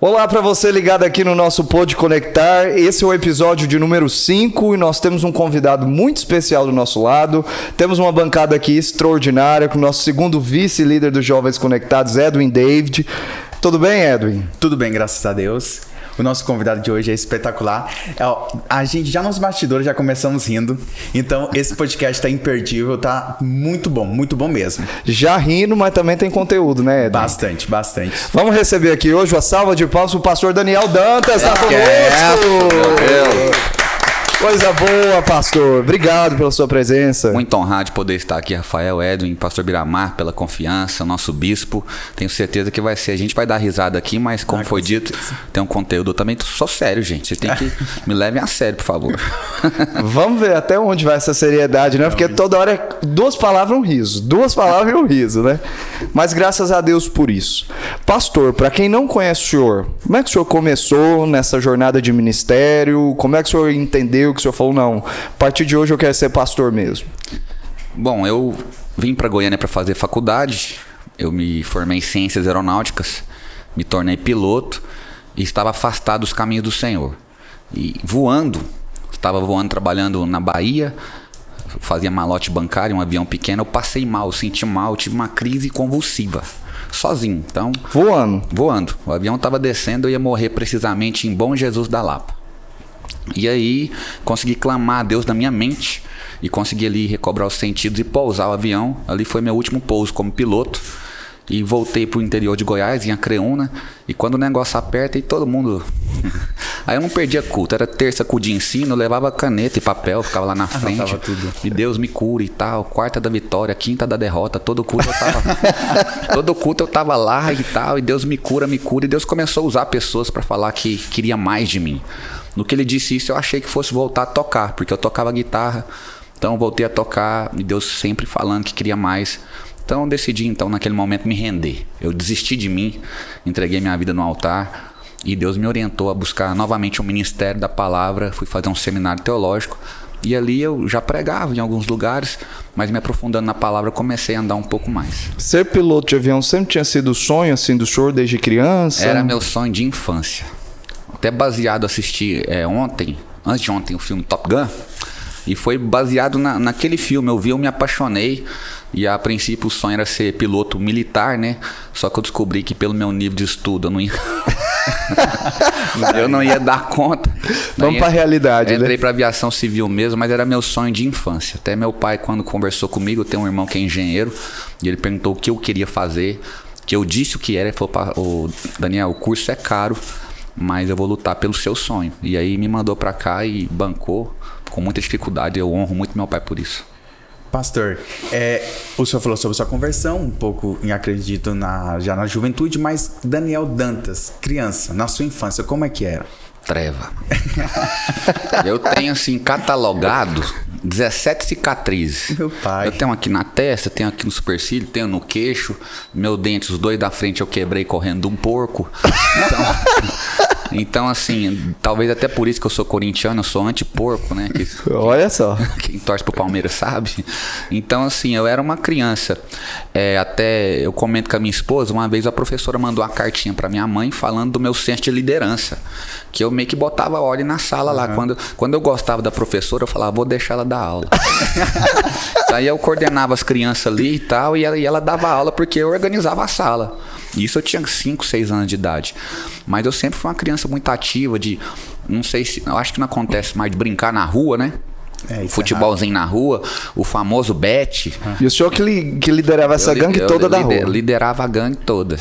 Olá para você ligado aqui no nosso Pode Conectar. Esse é o episódio de número 5 e nós temos um convidado muito especial do nosso lado. Temos uma bancada aqui extraordinária com o nosso segundo vice-líder dos Jovens Conectados, Edwin David. Tudo bem, Edwin? Tudo bem, graças a Deus. O nosso convidado de hoje é espetacular. A gente já nos bastidores já começamos rindo. Então esse podcast tá imperdível, tá muito bom meu Já rindo, mas também tem conteúdo, né, Edwin? Bastante. Vamos receber aqui hoje uma salva de palmas pro pastor Daniel Dantas. Tá conosco! Coisa boa, pastor. Obrigado pela sua presença. Muito honrado de poder estar aqui, Rafael, Edwin, pastor Biramar, pela confiança, nosso bispo. Tenho certeza que vai ser. A gente vai dar risada aqui, mas como foi dito, tem um conteúdo. Eu também sou sério, gente. Vocês têm que me levem a sério, por favor. Vamos ver até onde vai essa seriedade, né? Porque toda hora é duas palavras e um riso. Duas palavras e um riso, né? Mas graças a Deus por isso. Pastor, para quem não conhece o senhor, como é que o senhor começou nessa jornada de ministério? Como é que o senhor entendeu que o senhor falou, não, a partir de hoje eu quero ser pastor mesmo? Bom, eu vim para Goiânia para fazer faculdade, eu me formei em ciências aeronáuticas, me tornei piloto e estava afastado dos caminhos do Senhor. E estava voando, trabalhando na Bahia, fazia malote bancário, um avião pequeno, eu passei mal, senti mal, tive uma crise convulsiva. Sozinho, então... Voando. O avião estava descendo, eu ia morrer precisamente em Bom Jesus da Lapa. E aí consegui clamar a Deus na minha mente e consegui ali recobrar os sentidos e pousar o avião. Ali foi meu último pouso como piloto. E voltei pro interior de Goiás, em Acreúna. E quando o negócio aperta e todo mundo... Aí eu não perdia culto. Era terça culto de ensino, eu levava caneta e papel, ficava lá na frente. Tudo. E Deus me cura e tal. Quarta da vitória, quinta da derrota. Todo culto eu tava lá e tal. E Deus me cura. E Deus começou a usar pessoas para falar que queria mais de mim. No que ele disse isso, eu achei que fosse voltar a tocar, porque eu tocava guitarra. Então eu voltei a tocar e Deus sempre falando que queria mais. Então eu decidi, naquele momento, me render. Eu desisti de mim, entreguei minha vida no altar e Deus me orientou a buscar novamente um ministério da palavra. Fui fazer um seminário teológico e ali eu já pregava em alguns lugares, mas me aprofundando na palavra, comecei a andar um pouco mais. Ser piloto de avião sempre tinha sido o sonho assim, do senhor desde criança? Era meu sonho de infância. Até baseado, assisti antes de ontem, o filme Top Gun. E foi baseado naquele filme. Eu me apaixonei. E a princípio o sonho era ser piloto militar, né? Só que eu descobri que pelo meu nível de estudo eu não ia dar conta. Vamos para a realidade, entrei para aviação civil mesmo, mas era meu sonho de infância. Até meu pai, quando conversou comigo, eu tenho um irmão que é engenheiro, e ele perguntou o que eu queria fazer, que eu disse o que era. Ele falou, Daniel, o curso é caro, mas eu vou lutar pelo seu sonho. E aí me mandou pra cá e bancou com muita dificuldade. Eu honro muito meu pai por isso. Pastor, o senhor falou sobre sua conversão, um pouco, acredito, já na juventude, mas Daniel Dantas, criança, na sua infância, como é que era? Treva. Eu tenho, catalogado 17 cicatrizes. Meu pai. Eu tenho aqui na testa, tenho aqui no supercílio, tenho no queixo. Meu dente, os dois da frente eu quebrei correndo de um porco. Então, talvez até por isso que eu sou corintiano, eu sou anti-porco, né? Olha só. Quem torce pro Palmeiras sabe. Então, eu era uma criança. Até eu comento com a minha esposa, uma vez a professora mandou uma cartinha pra minha mãe falando do meu senso de liderança. Que eu meio que botava ordem na sala lá. Quando eu gostava da professora, eu falava, vou deixar ela dar aula. Aí eu coordenava as crianças ali e tal, e ela dava aula porque eu organizava a sala. Isso eu tinha 5, 6 anos de idade. Mas eu sempre fui uma criança muito ativa, eu acho que não acontece mais de brincar na rua, né? Futebolzinho na rua, o famoso bet. E o senhor que liderava essa gangue toda da rua? Liderava a gangue toda,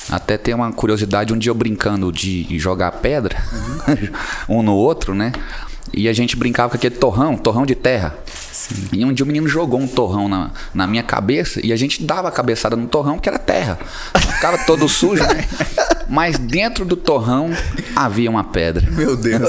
até ter uma curiosidade, um dia eu brincando de jogar pedra, um no outro, né? E a gente brincava com aquele torrão de terra. Sim. E um dia o menino jogou um torrão na minha cabeça e a gente dava a cabeçada no torrão, que era terra. Ficava todo sujo, né? Mas dentro do torrão havia uma pedra. Meu Deus.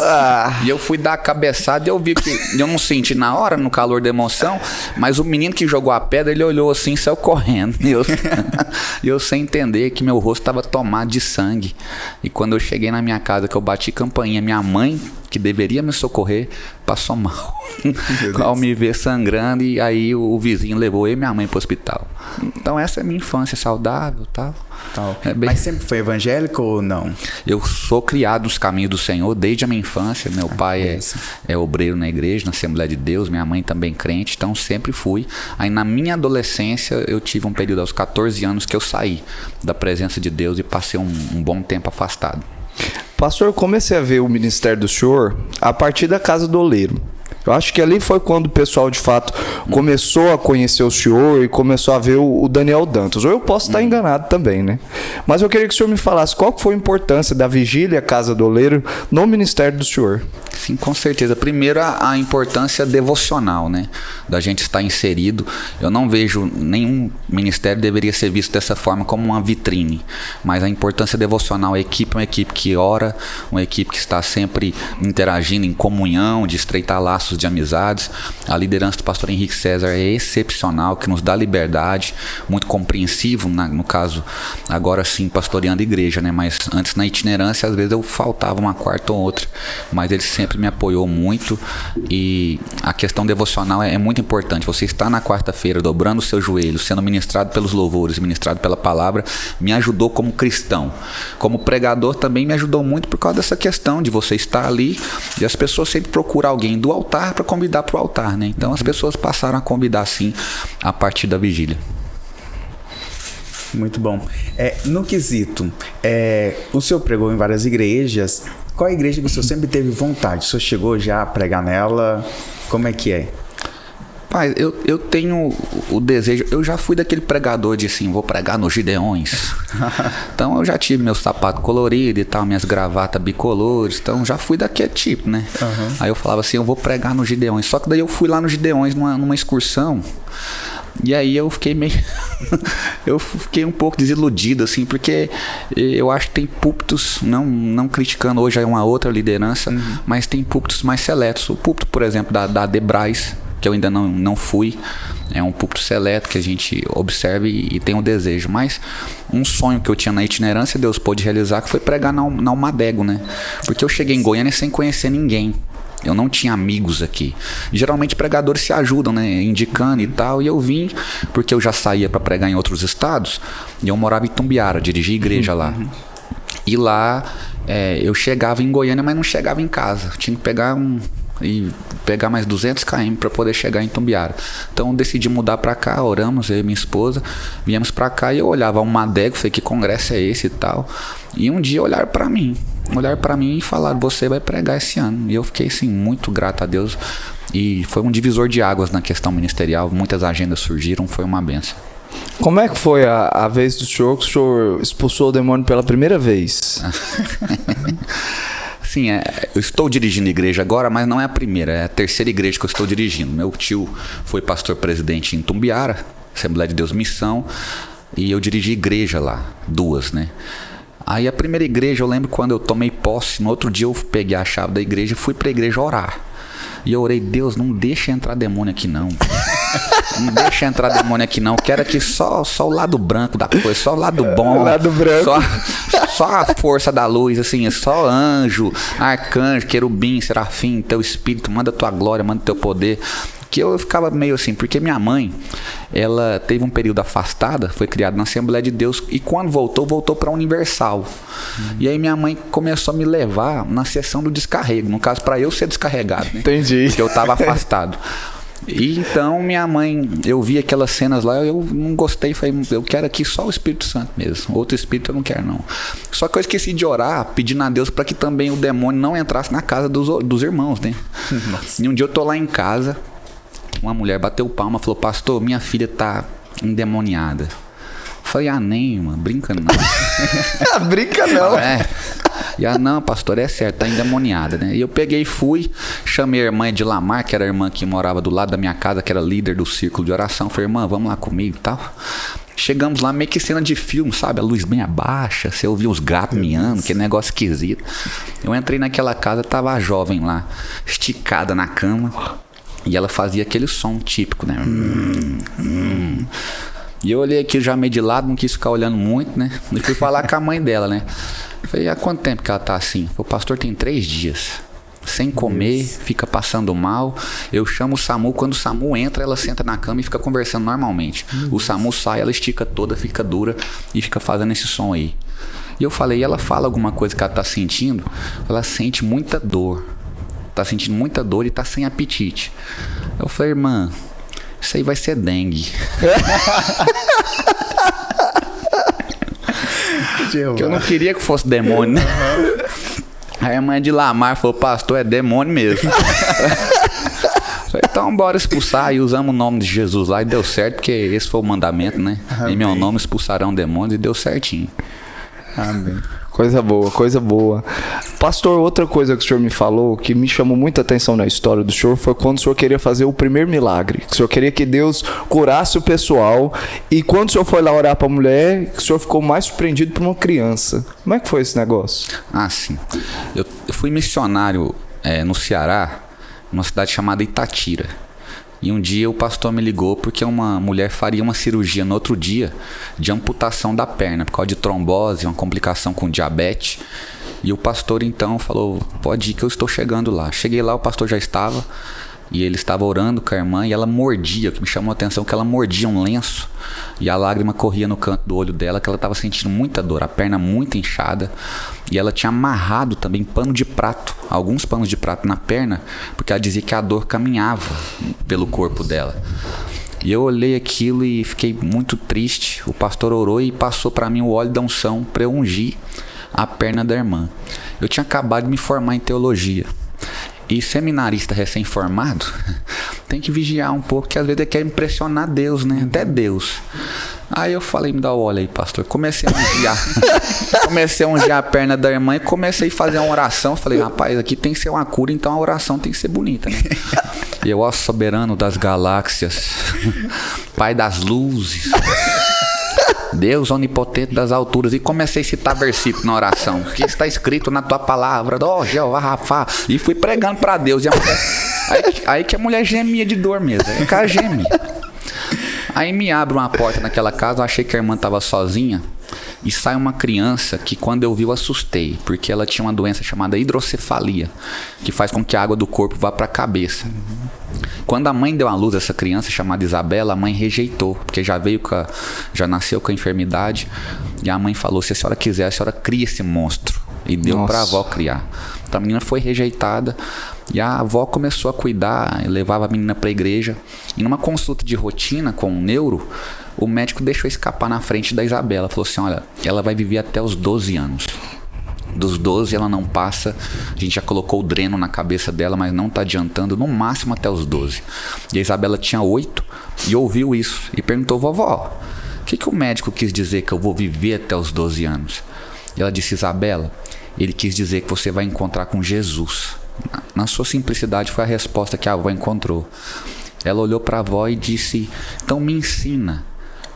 E eu fui dar a cabeçada e eu vi que eu não senti na hora, no calor da emoção, mas o menino que jogou a pedra, ele olhou assim e saiu correndo. E eu sem entender que meu rosto estava tomado de sangue. E quando eu cheguei na minha casa, que eu bati campainha, minha mãe, que deveria me socorrer, passou mal. Ao me ver sangrando, e aí o vizinho levou eu e minha mãe pro hospital. Então essa é a minha infância saudável, tal. Mas sempre foi evangélico ou não? Eu sou criado nos caminhos do Senhor desde a minha infância. Meu pai é obreiro na igreja, na Assembleia de Deus. Minha mãe também crente, então sempre fui. Aí na minha adolescência eu tive um período aos 14 anos que eu saí da presença de Deus e passei um bom tempo afastado. Pastor, eu comecei a ver o ministério do senhor a partir da Casa do Oleiro. Eu acho que ali foi quando o pessoal, de fato, começou a conhecer o senhor e começou a ver o Daniel Dantas. Ou eu posso estar enganado também, né? Mas eu queria que o senhor me falasse qual foi a importância da Vigília Casa do Oleiro no ministério do senhor. Sim, com certeza. Primeiro, a importância devocional, né? Da gente estar inserido. Eu não vejo nenhum ministério deveria ser visto dessa forma como uma vitrine. Mas a importância devocional, a equipe é uma equipe que ora, uma equipe que está sempre interagindo em comunhão, de estreitar laços de amizades. A liderança do pastor Henrique César é excepcional, que nos dá liberdade, muito compreensivo, no caso, agora sim, pastoreando igreja, né? Mas antes na itinerância, às vezes eu faltava uma quarta ou outra, mas ele sempre me apoiou muito. E a questão devocional é muito importante. Você está na quarta-feira dobrando o seu joelho, sendo ministrado pelos louvores, ministrado pela palavra, me ajudou como cristão. Como pregador também me ajudou muito por causa dessa questão de você estar ali e as pessoas sempre procuram alguém do altar para convidar para o altar, né? Então as pessoas passaram a convidar sim a partir da vigília. Muito bom. No quesito, o senhor pregou em várias igrejas. Qual a igreja que o senhor sempre teve vontade? O senhor chegou já a pregar nela? Como é que é? Pai, eu tenho o desejo. Eu já fui daquele pregador de assim, vou pregar nos Gideões. Então eu já tive meu sapato colorido e tal, minhas gravatas bicolores. Então já fui daquele tipo, né? Uhum. Aí eu falava assim, eu vou pregar nos Gideões. Só que daí eu fui lá nos Gideões numa excursão. E aí eu fiquei meio... eu fiquei um pouco desiludido, assim, porque eu acho que tem púlpitos, não criticando hoje uma outra liderança, mas tem púlpitos mais seletos. O púlpito, por exemplo, da Debrais, que eu ainda não fui, é um púlpito seleto que a gente observa e tem um desejo. Mas um sonho que eu tinha na itinerância, Deus pôde realizar, que foi pregar na Almadego, né? Porque eu cheguei em Goiânia sem conhecer ninguém. Eu não tinha amigos aqui. Geralmente pregadores se ajudam, né? Indicando e tal. E eu vim porque eu já saía para pregar em outros estados. E eu morava em Itumbiara, dirigi igreja lá. E lá eu chegava em Goiânia, mas não chegava em casa. Eu tinha que pegar mais 200 km para poder chegar em Itumbiara. Então eu decidi mudar para cá, oramos, eu e minha esposa, viemos para cá e eu olhava uma adega, falei, que congresso é esse e tal. E um dia olharam para mim e falaram, você vai pregar esse ano. E eu fiquei assim, muito grato a Deus. E foi um divisor de águas na questão ministerial, muitas agendas surgiram, foi uma benção. Como é que foi a vez do senhor que o senhor expulsou o demônio pela primeira vez? Sim, eu estou dirigindo igreja agora, mas não é a primeira, é a terceira igreja que eu estou dirigindo. Meu tio foi pastor-presidente em Itumbiara, Assembleia de Deus Missão, e eu dirigi igreja lá, 2, né? Aí a primeira igreja, eu lembro quando eu tomei posse, no outro dia eu peguei a chave da igreja e fui pra igreja orar. E eu orei, Deus, não deixa entrar demônio aqui não. Não deixa entrar demônio aqui não. Quero aqui só o lado branco da coisa, só o lado bom. Lado branco. Só a força da luz, assim, só anjo, arcanjo, querubim, serafim, teu espírito, manda tua glória, manda teu poder. Que eu ficava meio assim, porque minha mãe, ela teve um período afastada, foi criada na Assembleia de Deus, e quando voltou para a Universal. E aí minha mãe começou a me levar na sessão do descarrego, no caso, para eu ser descarregado, né? Entendi. Porque eu estava afastado. E então minha mãe, eu vi aquelas cenas lá, eu não gostei, falei, eu quero aqui só o Espírito Santo mesmo, outro espírito eu não quero não. Só que eu esqueci de orar, pedindo a Deus para que também o demônio não entrasse na casa dos irmãos, né? Nossa. E um dia eu tô lá em casa, uma mulher bateu palma, falou, pastor, minha filha tá endemoniada. Eu falei, nem, mano, brinca não. Brinca não. E não, pastor, é certo, tá endemoniada, né? E eu peguei e fui, chamei a irmã de Lamar, que era a irmã que morava do lado da minha casa, que era líder do círculo de oração. Falei, irmã, vamos lá comigo e tal. Chegamos lá, meio que cena de filme, sabe? A luz bem abaixa, você ouvia os gatos miando, que negócio esquisito. Eu entrei naquela casa, tava a jovem lá, esticada na cama. E ela fazia aquele som típico, né? E eu olhei aqui já meio de lado, não quis ficar olhando muito, né? E fui falar com a mãe dela, né? Falei, há quanto tempo que ela tá assim? O pastor tem 3 dias. sem comer, fica passando mal. Eu chamo o SAMU, quando o SAMU entra, ela senta na cama e fica conversando normalmente. O SAMU sai, ela estica toda, fica dura e fica fazendo esse som aí. E eu falei, ela fala alguma coisa que ela tá sentindo? Ela sente muita dor. Tá sentindo muita dor e tá sem apetite. Eu falei, irmã, isso aí vai ser dengue. Que eu não queria que fosse demônio, né? Aí a mãe de Lamar falou, pastor, é demônio mesmo. Falei, então bora expulsar. E usamos o nome de Jesus lá e deu certo, porque esse foi o mandamento, né? Amém. Em meu nome expulsarão demônios e deu certinho. Amém. Coisa boa, coisa boa. Pastor, outra coisa que o senhor me falou, que me chamou muita atenção na história do senhor, foi quando o senhor queria fazer o primeiro milagre. Que o senhor queria que Deus curasse o pessoal. E quando o senhor foi lá orar para a mulher, o senhor ficou mais surpreendido por uma criança. Como é que foi esse negócio? Ah, sim. Eu fui missionário no Ceará, numa cidade chamada Itatira. E um dia o pastor me ligou porque uma mulher faria uma cirurgia no outro dia de amputação da perna, por causa de trombose, uma complicação com diabetes. E o pastor então falou, pode ir que eu estou chegando lá. Cheguei lá, o pastor já estava, e ele estava orando com a irmã e ela mordia, o que me chamou a atenção que ela mordia um lenço e a lágrima corria no canto do olho dela, que ela estava sentindo muita dor, a perna muito inchada, e ela tinha amarrado também pano de prato, alguns panos de prato na perna, porque ela dizia que a dor caminhava pelo corpo dela. E eu olhei aquilo e fiquei muito triste. O pastor orou e passou para mim o óleo da unção para eu ungir a perna da irmã. Eu tinha acabado de me formar em teologia. E seminarista recém-formado tem que vigiar um pouco, porque às vezes ele quer impressionar Deus, né? Até Deus. Aí eu falei, me dá o óleo aí, pastor. Comecei a ungir a perna da irmã e comecei a fazer uma oração. Falei, rapaz, aqui tem que ser uma cura, então a oração tem que ser bonita, né? E eu, ó, soberano das galáxias, pai das luzes, Deus onipotente das alturas. E comecei a citar versículo na oração, que está escrito na tua palavra, ó Jeová Rafá. E fui pregando para Deus. E a mulher, aí que a mulher gemia de dor mesmo. Aí o cara geme. Aí me abre uma porta naquela casa, eu achei que a irmã estava sozinha. E sai uma criança que quando eu vi eu assustei, porque ela tinha uma doença chamada hidrocefalia, que faz com que a água do corpo vá para a cabeça. Quando a mãe deu à luz a essa criança chamada Isabela, a mãe rejeitou, porque já nasceu com a enfermidade. E a mãe falou, se a senhora quiser, a senhora cria esse monstro. E deu para a avó criar. Então a menina foi rejeitada e a avó começou a cuidar, levava a menina para a igreja. E numa consulta de rotina com um neuro, o médico deixou escapar na frente da Isabela. Falou assim, olha, ela vai viver até os 12 anos. Dos 12 ela não passa, a gente já colocou o dreno na cabeça dela, mas não está adiantando, no máximo até os 12. E a Isabela tinha 8 e ouviu isso e perguntou, vovó, o que o médico quis dizer que eu vou viver até os 12 anos? E ela disse, Isabela, ele quis dizer que você vai encontrar com Jesus. Na sua simplicidade foi a resposta que a avó encontrou. Ela olhou para a avó e disse, então me ensina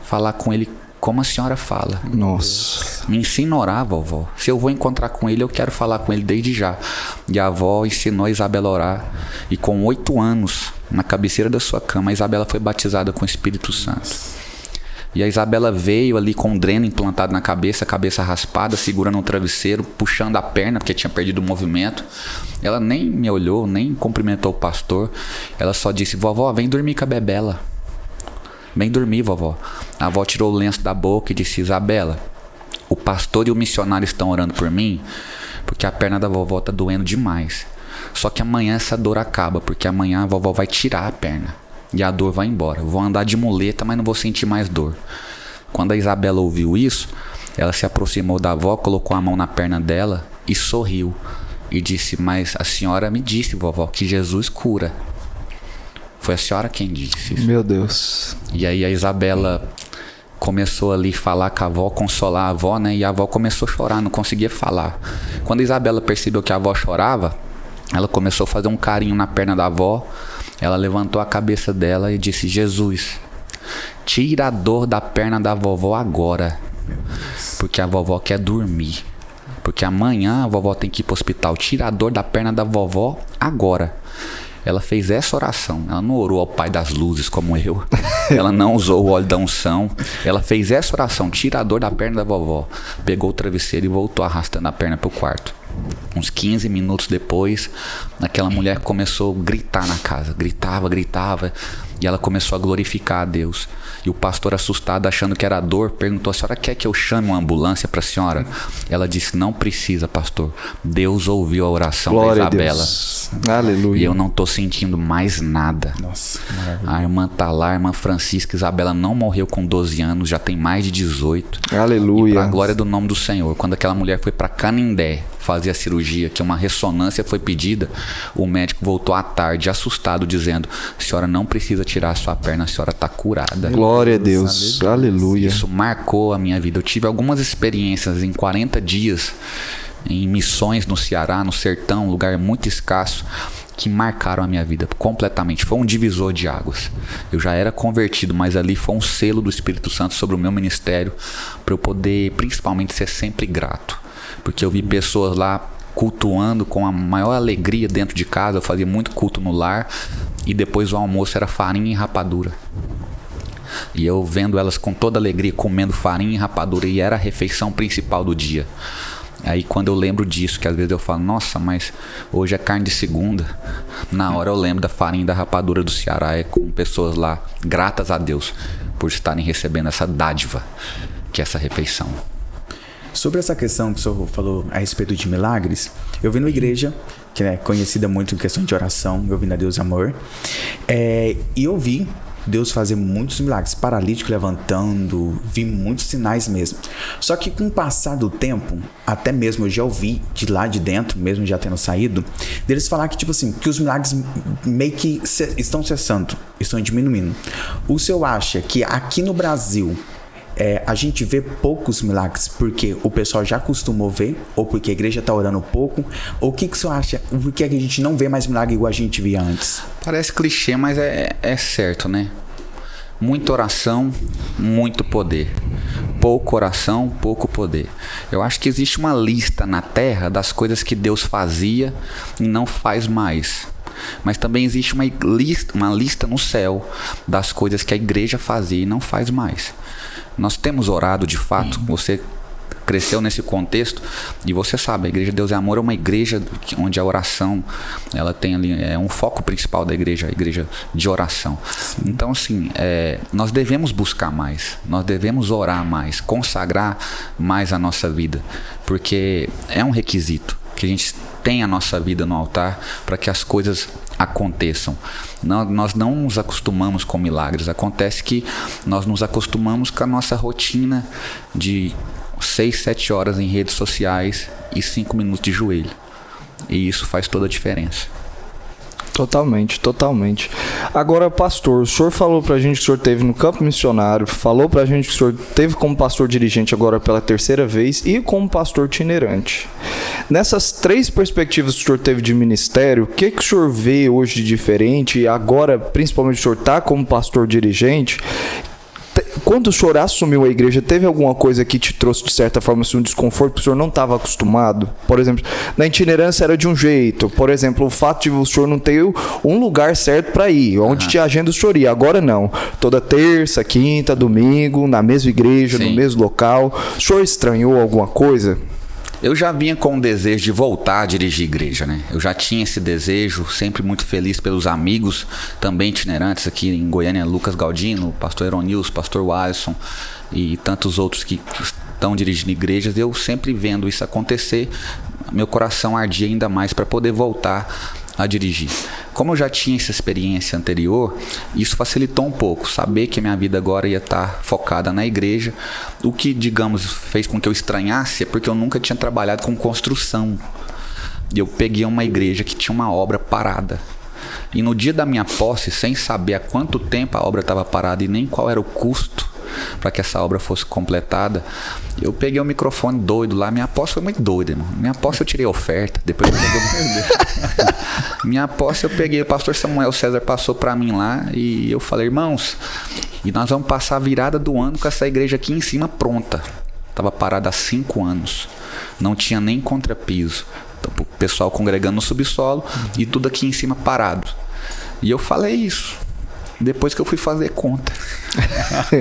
a falar com ele como a senhora fala. Nossa. Me ensina a orar, vovó. Se eu vou encontrar com ele, eu quero falar com ele desde já. E a avó ensinou a Isabela a orar. E com 8 anos, na cabeceira da sua cama, a Isabela foi batizada com o Espírito Santo. E a Isabela veio ali com um dreno implantado na cabeça, a cabeça raspada, segurando um travesseiro, puxando a perna, porque tinha perdido o movimento. Ela nem me olhou, nem cumprimentou o pastor. Ela só disse, vovó, vem dormir com a Bebela. Vem dormir, vovó. A avó tirou o lenço da boca e disse, Isabela, o pastor e o missionário estão orando por mim, porque a perna da vovó está doendo demais. Só que amanhã essa dor acaba, porque amanhã a vovó vai tirar a perna. E a dor vai embora. Eu vou andar de muleta, mas não vou sentir mais dor. Quando a Isabela ouviu isso, ela se aproximou da avó, colocou a mão na perna dela e sorriu. E disse, mas a senhora me disse, vovó, que Jesus cura. Foi a senhora quem disse isso. Meu Deus. E aí a Isabela começou ali a falar com a avó, consolar a avó, né? E a avó começou a chorar, não conseguia falar. Quando a Isabela percebeu que a avó chorava, ela começou a fazer um carinho na perna da avó. Ela levantou a cabeça dela e disse, Jesus, tira a dor da perna da vovó agora, porque a vovó quer dormir. Porque amanhã a vovó tem que ir para o hospital. Tira a dor da perna da vovó agora. Ela fez essa oração. Ela não orou ao Pai das Luzes como eu. Ela não usou o óleo da unção. Ela fez essa oração. Tira a dor da perna da vovó. Pegou o travesseiro e voltou arrastando a perna para o quarto. Uns 15 minutos depois, aquela mulher começou a gritar na casa. Gritava. E ela começou a glorificar a Deus. E o pastor, assustado, achando que era dor, perguntou: a senhora quer que eu chame uma ambulância para a senhora? Ela disse: não precisa, pastor. Deus ouviu a oração da Isabela. Aleluia. E eu não estou sentindo mais nada. Nossa, a irmã tá lá, a irmã Francisca. Isabela não morreu com 12 anos, já tem mais de 18. Aleluia. E para a glória do nome do Senhor, quando aquela mulher foi para Canindé fazer a cirurgia, que uma ressonância foi pedida, o médico voltou à tarde assustado, dizendo: a senhora não precisa tirar a sua perna, a senhora está curada. Glória a Deus. Aleluia. Isso marcou a minha vida. Eu tive algumas experiências em 40 dias em missões no Ceará, no sertão, um lugar muito escasso, que marcaram a minha vida completamente. Foi um divisor de águas. Eu já era convertido, mas ali foi um selo do Espírito Santo sobre o meu ministério, para eu poder principalmente ser sempre grato, porque eu vi pessoas lá cultuando com a maior alegria dentro de casa. Eu fazia muito culto no lar, e depois o almoço era farinha e rapadura. E eu vendo elas com toda alegria comendo farinha e rapadura, e era a refeição principal do dia. Aí quando eu lembro disso, que às vezes eu falo: nossa, mas hoje é carne de segunda, na hora eu lembro da farinha e da rapadura do Ceará, com pessoas lá gratas a Deus por estarem recebendo essa dádiva, que é essa refeição. Sobre essa questão que o senhor falou a respeito de milagres, eu vi numa igreja que é conhecida muito em questão de oração, eu vi na Deus Amor, e eu vi Deus fazer muitos milagres, paralítico levantando, vi muitos sinais mesmo. Só que com o passar do tempo, até mesmo eu já ouvi de lá de dentro, mesmo já tendo saído, deles falar que, tipo assim, que os milagres meio que estão cessando, estão diminuindo. O senhor acha que aqui no Brasil a gente vê poucos milagres porque o pessoal já acostumou ver, ou porque a igreja está orando pouco, ou o que você acha? Por que a gente não vê mais milagre igual a gente via antes? Parece clichê, mas é certo, né? Muita oração, muito poder. Pouca oração, pouco poder. Eu acho que existe uma lista na terra das coisas que Deus fazia e não faz mais. Mas também existe uma lista no céu das coisas que a igreja fazia e não faz mais. Nós temos orado de fato. Você cresceu nesse contexto e você sabe, a Igreja Deus é Amor é uma igreja onde a oração, ela tem ali, um foco principal da igreja, a igreja de oração. Então assim, nós devemos buscar mais, nós devemos orar mais, consagrar mais a nossa vida, porque é um requisito que a gente tenha a nossa vida no altar para que as coisas aconteçam. Nós não nos acostumamos com milagres. Acontece que nós nos acostumamos com a nossa rotina de 6, 7 horas em redes sociais e 5 minutos de joelho. E isso faz toda a diferença. Totalmente, totalmente. Agora, pastor, o senhor falou pra gente que o senhor teve no campo missionário, falou pra gente que o senhor teve como pastor dirigente agora pela 3ª vez e como pastor itinerante. Nessas 3 perspectivas que o senhor teve de ministério, o que o senhor vê hoje de diferente? E agora, principalmente, o senhor tá como pastor dirigente. Quando o senhor assumiu a igreja, teve alguma coisa que te trouxe, de certa forma, assim, um desconforto que o senhor não estava acostumado? Por exemplo, na itinerância era de um jeito. Por exemplo, o fato de o senhor não ter um lugar certo para ir, onde te agenda o senhor ir. Agora não. Toda terça, quinta, domingo, na mesma igreja, no mesmo local. O senhor estranhou alguma coisa? Eu já vinha com o desejo de voltar a dirigir igreja, né? Eu já tinha esse desejo, sempre muito feliz pelos amigos também itinerantes aqui em Goiânia, Lucas Galdino, pastor Eronils, pastor Alisson e tantos outros que estão dirigindo igrejas. Eu sempre vendo isso acontecer, meu coração ardia ainda mais para poder voltar a dirigir. Como eu já tinha essa experiência anterior, isso facilitou um pouco, saber que a minha vida agora ia estar focada na igreja. O que, digamos, fez com que eu estranhasse é porque eu nunca tinha trabalhado com construção. Eu peguei uma igreja que tinha uma obra parada. E no dia da minha posse, sem saber há quanto tempo a obra estava parada e nem qual era o custo para que essa obra fosse completada, eu peguei o microfone doido lá. Minha posse foi muito doida, irmão. Minha posse eu tirei oferta, depois eu peguei minha posse eu peguei, o pastor Samuel César passou para mim lá e eu falei: irmãos, e nós vamos passar a virada do ano com essa igreja aqui em cima pronta. Estava parada há 5 anos, não tinha nem contrapiso, então, o pessoal congregando no subsolo e tudo aqui em cima parado. E eu falei isso. depois que eu fui fazer conta.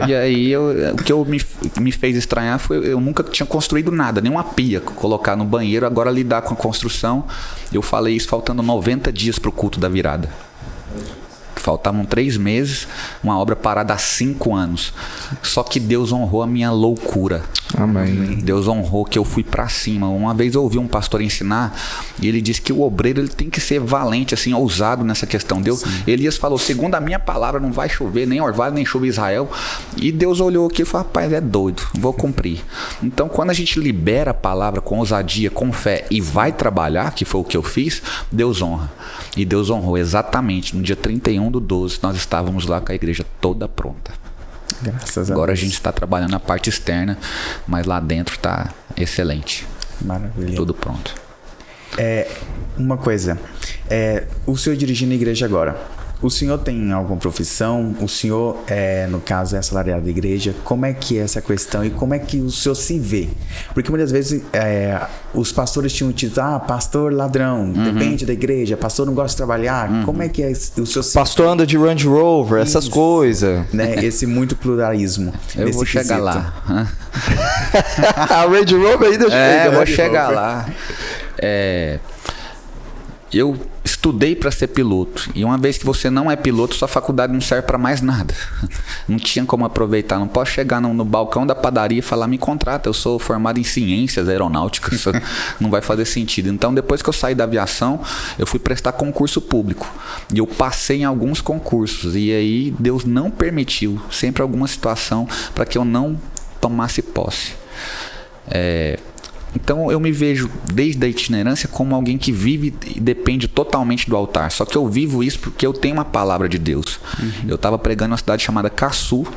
E aí, o que me fez estranhar foi eu nunca tinha construído nada, nem uma pia colocar no banheiro, agora lidar com a construção. Eu falei isso faltando 90 dias para o culto da virada. Faltavam 3 meses, uma obra parada há 5 anos. Só que Deus honrou a minha loucura. Amém. Deus honrou que eu fui pra cima. Uma vez eu ouvi um pastor ensinar e ele disse que o obreiro ele tem que ser valente, assim, ousado nessa questão. Elias falou, segundo a minha palavra, não vai chover, nem orvalho, nem chuva em Israel. E Deus olhou aqui e falou, rapaz, é doido, vou cumprir. Então, quando a gente libera a palavra com ousadia, com fé e vai trabalhar, que foi o que eu fiz, Deus honra. E Deus honrou exatamente no dia 31/12, nós estávamos lá com a igreja toda pronta. Graças a Deus. Agora a gente está trabalhando na parte externa, mas lá dentro está excelente. Maravilha. Tudo pronto. Uma coisa, o senhor dirigindo a igreja agora, o senhor tem alguma profissão? O senhor, no caso, é assalariado da igreja? Como é que é essa questão e como é que o senhor se vê? Porque muitas vezes os pastores tinham título, pastor ladrão, depende da igreja, pastor não gosta de trabalhar. Como é que é o senhor se Pastor anda de Range Rover, essas coisas. né? Esse muito pluralismo. Eu vou chegar lá. A Range Rover ainda chega. Eu vou chegar lá. Eu estudei para ser piloto. E uma vez que você não é piloto, sua faculdade não serve para mais nada. Não tinha como aproveitar. Não posso chegar no balcão da padaria e falar, me contrata, eu sou formado em ciências aeronáuticas. Não vai fazer sentido. Então, depois que eu saí da aviação, eu fui prestar concurso público. E eu passei em alguns concursos. E aí, Deus não permitiu, sempre alguma situação, para que eu não tomasse posse. Então eu me vejo desde a itinerância como alguém que vive e depende totalmente do altar. Só que eu vivo isso porque eu tenho uma palavra de Deus. Eu estava pregando em uma cidade chamada Caçu,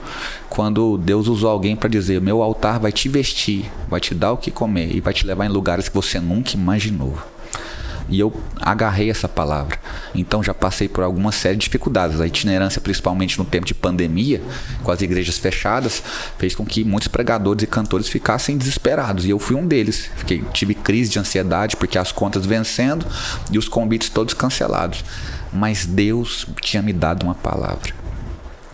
quando Deus usou alguém para dizer, meu altar vai te vestir, vai te dar o que comer e vai te levar em lugares que você nunca imaginou. E eu agarrei essa palavra. Então já passei por alguma série de dificuldades. A itinerância, principalmente no tempo de pandemia, com as igrejas fechadas, fez com que muitos pregadores e cantores ficassem desesperados. E eu fui um deles. Tive crise de ansiedade, porque as contas vencendo e os convites todos cancelados. Mas Deus tinha me dado uma palavra.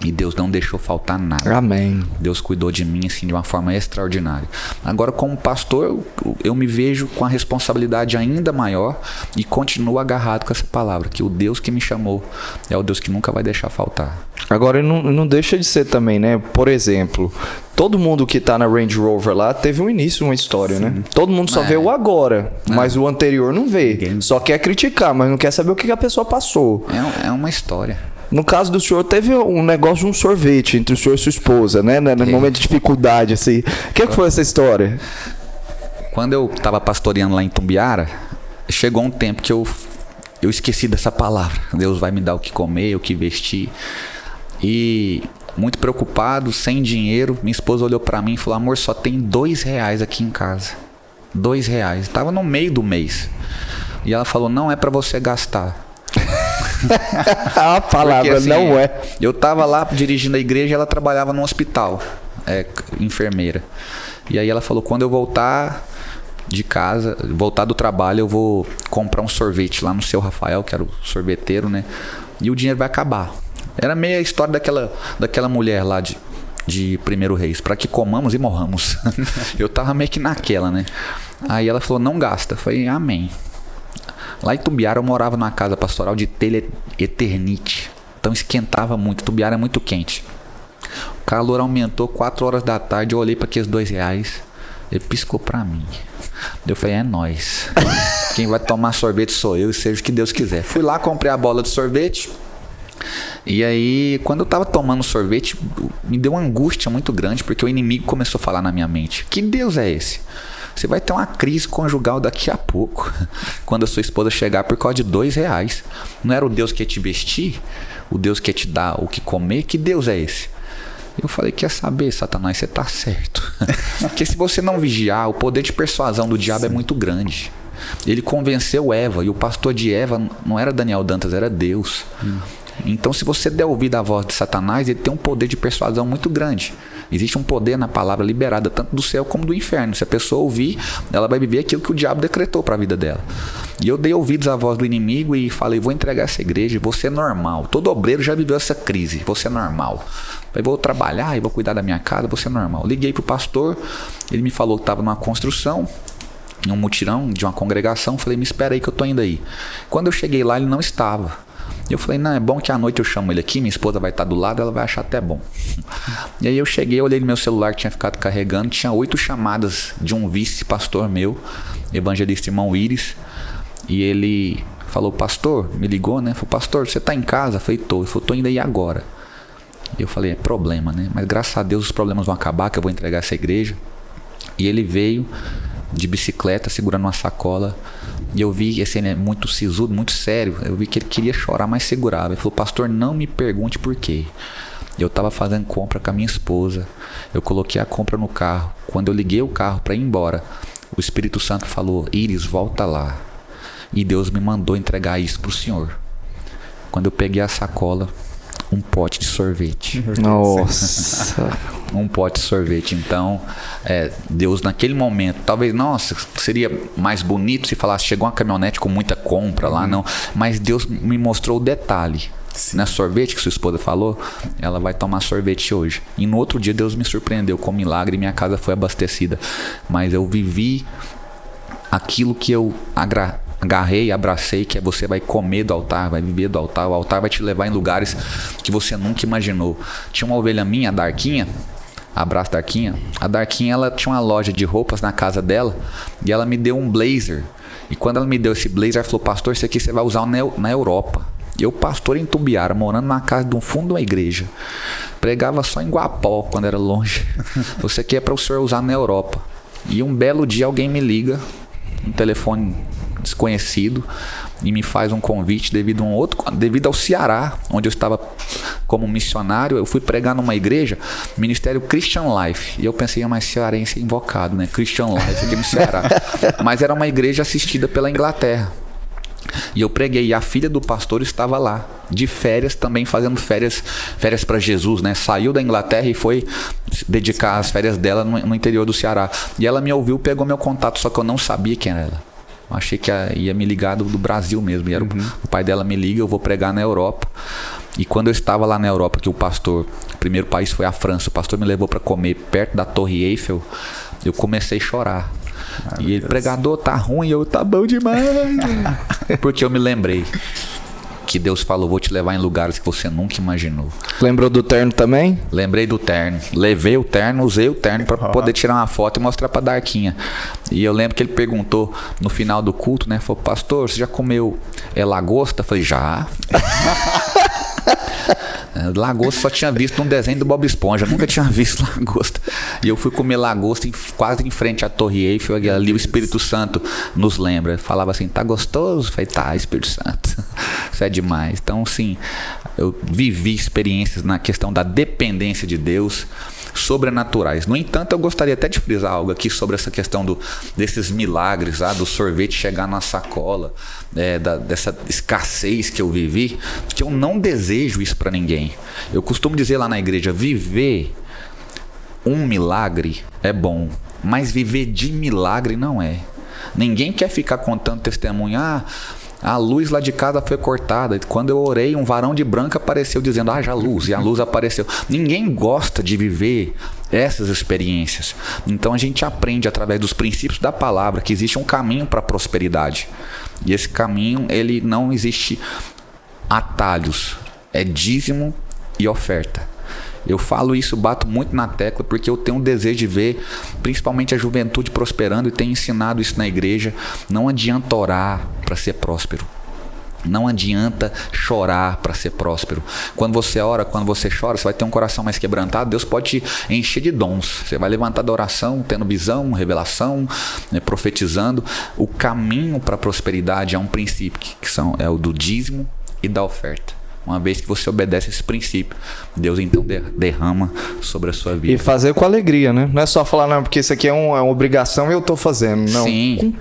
E Deus não deixou faltar nada. Amém. Deus cuidou de mim assim, de uma forma extraordinária. Agora, como pastor, eu me vejo com a responsabilidade ainda maior e continuo agarrado com essa palavra, que o Deus que me chamou é o Deus que nunca vai deixar faltar. Agora, não deixa de ser também, né? Por exemplo, todo mundo que tá na Range Rover lá teve um início, uma história, né? Todo mundo só vê o agora, mas o anterior não vê. Só quer criticar, mas não quer saber o que a pessoa passou. É uma história. No caso do senhor, teve um negócio de um sorvete entre o senhor e sua esposa, né? No momento de dificuldade, assim. O que foi essa história? Quando eu estava pastoreando lá em Tumbiara, chegou um tempo que eu esqueci dessa palavra. Deus vai me dar o que comer, o que vestir. E muito preocupado, sem dinheiro, minha esposa olhou para mim e falou, amor, só tem R$2 aqui em casa. R$2. Estava no meio do mês. E ela falou, não é para você gastar. A palavra porque, assim, não é. Eu tava lá dirigindo a igreja e ela trabalhava num hospital, enfermeira. E aí ela falou, quando eu voltar de casa, voltar do trabalho, eu vou comprar um sorvete lá no Seu Rafael, que era o sorveteiro, né? E o dinheiro vai acabar. Era meio a história daquela mulher lá de Primeiro Reis, para que comamos e morramos. Eu tava meio que naquela, né? Aí ela falou, não gasta. Eu falei, amém. Lá em Tumbiara eu morava numa casa pastoral de telha eternite. Então esquentava muito. Tumbiara é muito quente. O calor aumentou 4 horas da tarde. Eu olhei para aqueles R$2. Ele piscou para mim. Eu falei, é nóis. Quem vai tomar sorvete sou eu, e seja o que Deus quiser. Fui lá, comprei a bola de sorvete. E aí, quando eu tava tomando sorvete, me deu uma angústia muito grande, porque o inimigo começou a falar na minha mente. Que Deus é esse? Você vai ter uma crise conjugal daqui a pouco, quando a sua esposa chegar por causa de R$2. Não era o Deus que ia te vestir? O Deus que ia te dar o que comer? Que Deus é esse? Eu falei, quer saber, Satanás, você tá certo. Porque se você não vigiar, o poder de persuasão do diabo é muito grande. Ele convenceu Eva, e o pastor de Eva não era Daniel Dantas, era Deus. Então, se você der ouvido à voz de Satanás, ele tem um poder de persuasão muito grande. Existe um poder na palavra liberada, tanto do céu como do inferno. Se a pessoa ouvir, ela vai viver aquilo que o diabo decretou para a vida dela. E eu dei ouvidos à voz do inimigo e falei, vou entregar essa igreja, vou ser normal. Todo obreiro já viveu essa crise, vou ser normal. Eu vou trabalhar e vou cuidar da minha casa, vou ser normal. Liguei pro pastor, ele me falou que estava numa construção, num mutirão de uma congregação. Falei, me espera aí que eu tô indo aí. Quando eu cheguei lá, ele não estava. Eu falei, não, é bom que à noite eu chamo ele aqui, minha esposa vai estar do lado, ela vai achar até bom. E aí eu cheguei, olhei no meu celular que tinha ficado carregando, tinha 8 chamadas de um vice-pastor meu, evangelista irmão Íris. E ele falou, pastor, me ligou, né? Falou, pastor, você tá em casa? Eu falei, tô. Ele falou, tô indo aí agora. E eu falei, é problema, né? Mas graças a Deus os problemas vão acabar, que eu vou entregar essa igreja. E ele veio de bicicleta, segurando uma sacola. E eu vi, esse é muito sisudo, muito sério. Eu vi que ele queria chorar, mas segurava. Ele falou, pastor, não me pergunte por quê. Eu estava fazendo compra com a minha esposa. Eu coloquei a compra no carro. Quando eu liguei o carro para ir embora, o Espírito Santo falou, Íris, volta lá. E Deus me mandou entregar isso pro senhor. Quando eu peguei a sacola, um pote de sorvete. Nossa. Um pote de sorvete. Então, Deus naquele momento, talvez, nossa, seria mais bonito se falasse, chegou uma caminhonete com muita compra lá, não. Mas Deus me mostrou o detalhe. Né, sorvete que sua esposa falou, ela vai tomar sorvete hoje. E no outro dia Deus me surpreendeu com um milagre e minha casa foi abastecida. Mas eu vivi aquilo que eu agarrei, abracei, que é você vai comer do altar, vai viver do altar. O altar vai te levar em lugares que você nunca imaginou. Tinha uma ovelha minha, a Darquinha, abraço Darquinha. A Darquinha, ela tinha uma loja de roupas na casa dela e ela me deu um blazer. E quando ela me deu esse blazer, ela falou, pastor, isso aqui você vai usar na Europa. Eu, pastor em Tumbiara, morando na casa de um fundo de uma igreja, pregava só em Guapó quando era longe. Você aqui é para o senhor usar na Europa. E um belo dia alguém me liga, um telefone desconhecido, e me faz um convite devido ao Ceará, onde eu estava como missionário. Eu fui pregar numa igreja, Ministério Christian Life, e eu pensei, mas cearense é invocado, né? Christian Life aqui no Ceará. Mas era uma igreja assistida pela Inglaterra. E eu preguei, e a filha do pastor estava lá, de férias, também fazendo férias para Jesus, né? Saiu da Inglaterra e foi dedicar as férias dela no interior do Ceará. E ela me ouviu, pegou meu contato, só que eu não sabia quem era ela. Eu achei que ia me ligar do Brasil mesmo. E era o pai dela me liga, eu vou pregar na Europa. E quando eu estava lá na Europa, que o primeiro país foi a França, o pastor me levou para comer perto da Torre Eiffel, eu comecei a chorar. E ele, pregador, tá ruim, eu, tá bom demais. Porque eu me lembrei que Deus falou, vou te levar em lugares que você nunca imaginou. Lembrou do terno também? Lembrei do terno. Levei o terno, usei o terno para poder tirar uma foto e mostrar pra Darquinha. E eu lembro que ele perguntou no final do culto, né? Falou, pastor, você já comeu lagosta? Eu falei, já. Lagosta só tinha visto num desenho do Bob Esponja, nunca tinha visto lagosta. E eu fui comer lagosta quase em frente à Torre Eiffel. Ali o Espírito Santo nos lembra. Falava assim, tá gostoso? Eu falei, tá, Espírito Santo, isso é demais. Então, sim, eu vivi experiências na questão da dependência de Deus, sobrenaturais. No entanto, eu gostaria até de frisar algo aqui sobre essa questão desses milagres, do sorvete chegar na sacola, dessa escassez que eu vivi, que eu não desejo isso para ninguém. Eu costumo dizer lá na igreja, viver um milagre é bom, mas viver de milagre não é. Ninguém quer ficar contando testemunho, a luz lá de casa foi cortada. Quando eu orei, um varão de branco apareceu dizendo, haja luz, e a luz apareceu. Ninguém gosta de viver essas experiências. Então a gente aprende através dos princípios da palavra que existe um caminho para a prosperidade. E esse caminho, ele não existe atalhos. É dízimo e oferta. Eu falo isso, bato muito na tecla, porque eu tenho um desejo de ver principalmente a juventude prosperando, e tenho ensinado isso na igreja. Não adianta orar para ser próspero. Não adianta chorar para ser próspero. Quando você ora, quando você chora, você vai ter um coração mais quebrantado. Deus pode te encher de dons. Você vai levantar da oração, tendo visão, revelação, profetizando. O caminho para a prosperidade é um princípio é o do dízimo e da oferta. Uma vez que você obedece esse princípio, Deus então derrama sobre a sua vida. E fazer com alegria, né? Não é só falar, não, porque isso aqui é uma obrigação e eu tô fazendo. Não. Sim.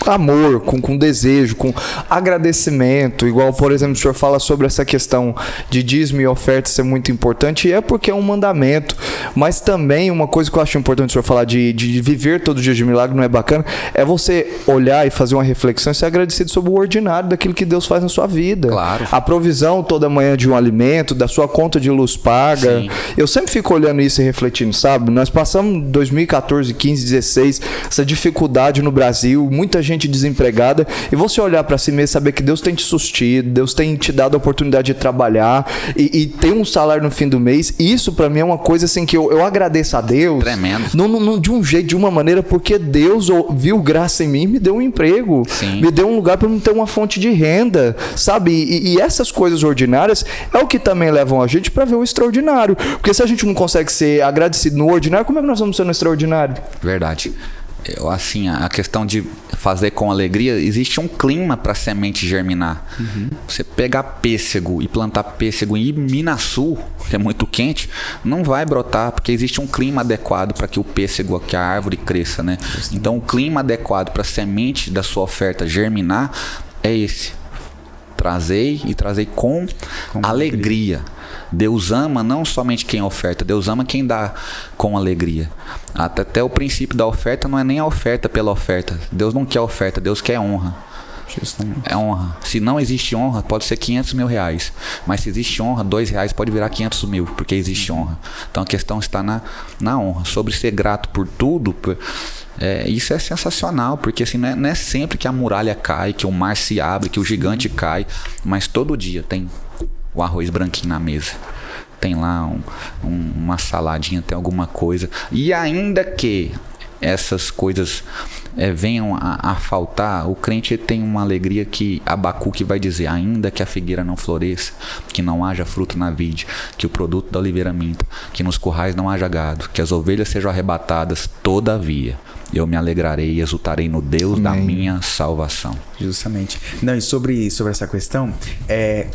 amor, com desejo, com agradecimento, igual, por exemplo, o senhor fala sobre essa questão de dízimo e oferta ser muito importante, e é porque é um mandamento, mas também uma coisa que eu acho importante o senhor falar de viver todo dia de milagre, não é bacana, é você olhar e fazer uma reflexão e ser agradecido sobre o ordinário daquilo que Deus faz na sua vida. Claro. A provisão toda manhã de um alimento, da sua conta de luz paga. Sim. Eu sempre fico olhando isso e refletindo, sabe? Nós passamos 2014, 15, 16, essa dificuldade no Brasil, muita gente desempregada, e você olhar para si mesmo e saber que Deus tem te sustido, Deus tem te dado a oportunidade de trabalhar e ter um salário no fim do mês, isso para mim é uma coisa assim que eu agradeço a Deus. Tremendo. Não, de um jeito, de uma maneira, porque Deus viu graça em mim e me deu um emprego. Sim. Me deu um lugar para eu ter uma fonte de renda, sabe? E essas coisas ordinárias é o que também levam a gente para ver o extraordinário. Porque se a gente não consegue ser agradecido no ordinário, como é que nós vamos ser no extraordinário? Verdade. Assim, a questão de fazer com alegria, existe um clima para a semente germinar. Você pegar pêssego e plantar pêssego em Minasul, que é muito quente, não vai brotar, porque existe um clima adequado para que o pêssego, que a árvore cresça, né? Então, o clima adequado para a semente da sua oferta germinar é esse. Trazei com alegria. Deus ama não somente quem oferta, Deus ama quem dá com alegria. Até o princípio da oferta não é nem a oferta pela oferta. Deus não quer oferta, Deus quer honra. Justamente. É honra. Se não existe honra, pode ser 500 mil reais. Mas se existe honra, R$2 pode virar 500 mil, porque existe honra. Então a questão está na honra. Sobre ser grato por tudo, isso é sensacional, porque assim, não é sempre que a muralha cai, que o mar se abre, que o gigante cai, mas todo dia tem o arroz branquinho na mesa. Tem lá uma saladinha, tem alguma coisa. E ainda que essas coisas venham a faltar, o crente tem uma alegria que Abacuque vai dizer: ainda que a figueira não floresça, que não haja fruto na vide, que o produto da oliveira minta, que nos currais não haja gado, que as ovelhas sejam arrebatadas, todavia eu me alegrarei e exultarei no Deus da minha salvação. Justamente. Não, e sobre essa questão,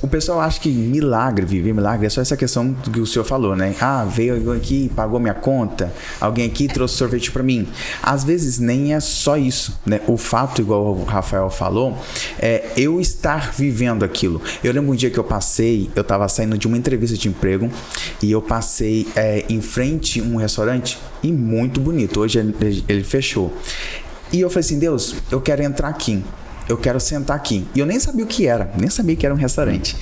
o pessoal acha que viver milagre, é só essa questão do que o senhor falou, né? Veio alguém aqui, pagou minha conta, alguém aqui trouxe sorvete para mim. Às vezes nem é só isso, né? O fato, igual o Rafael falou, é eu estar vivendo aquilo. Eu lembro um dia que eu estava saindo de uma entrevista de emprego e eu passei em frente a um restaurante e muito bonito. Hoje ele fechou. E eu falei assim: Deus, eu quero entrar aqui. Eu quero sentar aqui. E eu nem sabia o que era. Nem sabia que era um restaurante.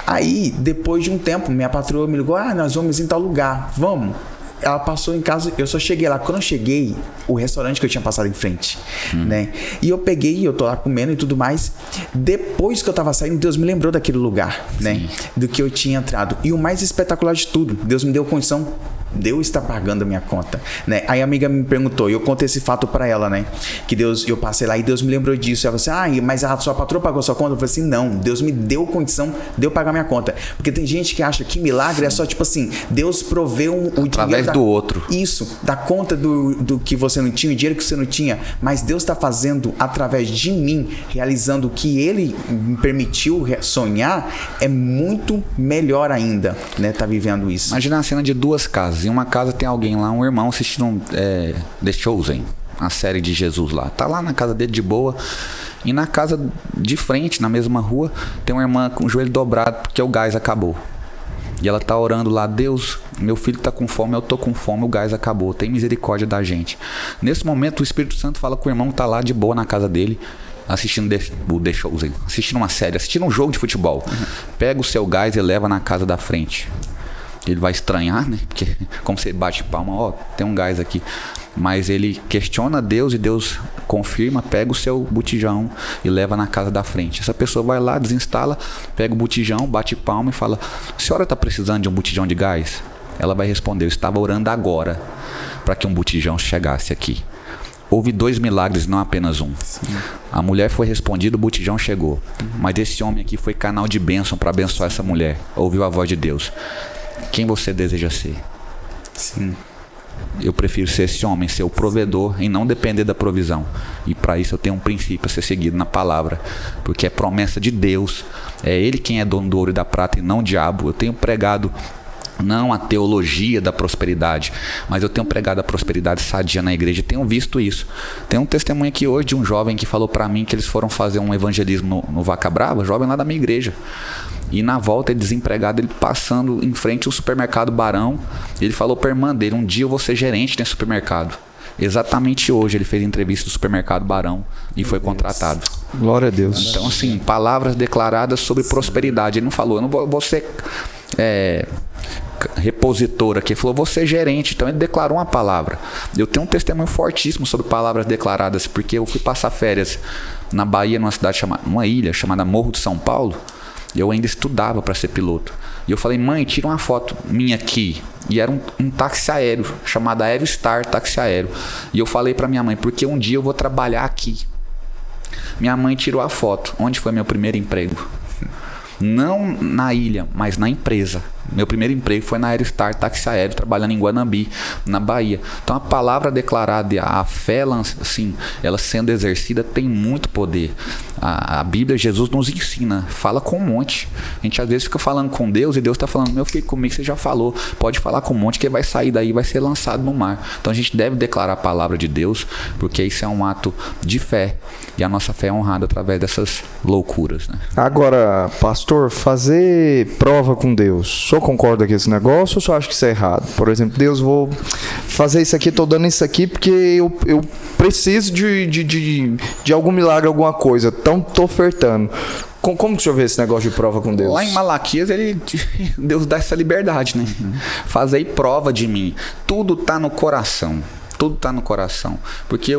Aí, depois de um tempo, minha patroa me ligou: nós vamos em tal lugar. Vamos. Ela passou em casa, eu só cheguei lá. Quando eu cheguei, o restaurante que eu tinha passado em frente, né? E eu peguei, eu tô lá comendo e tudo mais. Depois que eu tava saindo, Deus me lembrou daquele lugar, né? Do que eu tinha entrado. E o mais espetacular de tudo, Deus me deu condição Deus está pagando a minha conta, né? Aí a amiga me perguntou, eu contei esse fato para ela, né? Que eu passei lá e Deus me lembrou disso. Ela falou assim: mas a sua patroa pagou a sua conta? Eu falei assim: não, Deus me deu condição de eu pagar minha conta. Porque tem gente que acha que milagre é só tipo assim, Deus proveu o dinheiro através do outro. Isso, da conta do que você não tinha, o dinheiro que você não tinha. Mas Deus está fazendo através de mim, realizando o que Ele me permitiu sonhar, é muito melhor ainda, né? Tá vivendo isso. Imagina a cena de duas casas. Em uma casa tem alguém lá, um irmão assistindo The Chosen, a série de Jesus lá. Tá lá na casa dele de boa. E na casa de frente, na mesma rua, tem uma irmã com o joelho dobrado porque o gás acabou. E ela tá orando lá: Deus, meu filho tá com fome, eu tô com fome, o gás acabou, tem misericórdia da gente. Nesse momento o Espírito Santo fala com o irmão que tá lá de boa na casa dele, assistindo o The Chosen, assistindo uma série, assistindo um jogo de futebol. Pega o seu gás e leva na casa da frente. Ele vai estranhar, né? Porque como você bate palma, tem um gás aqui. Mas ele questiona Deus e Deus confirma, pega o seu botijão e leva na casa da frente. Essa pessoa vai lá, desinstala, pega o botijão, bate palma e fala: a senhora está precisando de um botijão de gás? Ela vai responder: eu estava orando agora para que um botijão chegasse aqui. Houve 2 milagres, não apenas um. Sim. A mulher foi respondida, o botijão chegou. Mas esse homem aqui foi canal de bênção para abençoar essa mulher. Ouviu a voz de Deus. Quem você deseja ser? Sim. Eu prefiro ser esse homem, ser o provedor e não depender da provisão. E para isso eu tenho um princípio a ser seguido na palavra, porque é promessa de Deus. É Ele quem é dono do ouro e da prata e não o diabo. Eu tenho pregado não a teologia da prosperidade, mas eu tenho pregado a prosperidade sadia na igreja e tenho visto isso. Tem um testemunho aqui hoje de um jovem que falou para mim que eles foram fazer um evangelismo no Vaca Brava, jovem lá da minha igreja. E na volta, ele desempregado, ele passando em frente ao supermercado Barão, ele falou para a irmã dele: um dia eu vou ser gerente nesse supermercado. Exatamente hoje ele fez entrevista no supermercado Barão e foi contratado. Glória a Deus. Então, assim, palavras declaradas sobre prosperidade. Ele não falou: eu não vou ser repositor aqui, ele falou: vou ser gerente. Então ele declarou uma palavra. Eu tenho um testemunho fortíssimo sobre palavras declaradas, porque eu fui passar férias na Bahia, numa ilha chamada Morro de São Paulo. Eu ainda estudava para ser piloto. E eu falei: mãe, tira uma foto minha aqui. E era um táxi aéreo, chamado Aerostar Táxi Aéreo. E eu falei para minha mãe: porque um dia eu vou trabalhar aqui. Minha mãe tirou a foto. Onde foi meu primeiro emprego? Não na ilha, mas na empresa. Meu primeiro emprego foi na Aerostar Táxi Aéreo, trabalhando em Guanambi, na Bahia. Então a palavra declarada, a fé, assim, ela sendo exercida, tem muito poder. A Bíblia, Jesus nos ensina, fala com um monte. A gente às vezes fica falando com Deus e Deus está falando: meu filho, comigo você já falou, pode falar com um monte que vai sair daí, vai ser lançado no mar. Então a gente deve declarar a palavra de Deus, porque isso é um ato de fé. E a nossa fé é honrada através dessas loucuras, né? Agora, pastor, fazer prova com Deus, o senhor concorda com esse negócio ou o senhor acha que isso é errado? Por exemplo, Deus, vou fazer isso aqui, estou dando isso aqui porque eu preciso de algum milagre, alguma coisa, então estou ofertando. Como que o senhor vê esse negócio de prova com Deus? Lá em Malaquias, Deus dá essa liberdade, né? Fazei prova de mim. Tudo está no coração. Tudo está no coração. Porque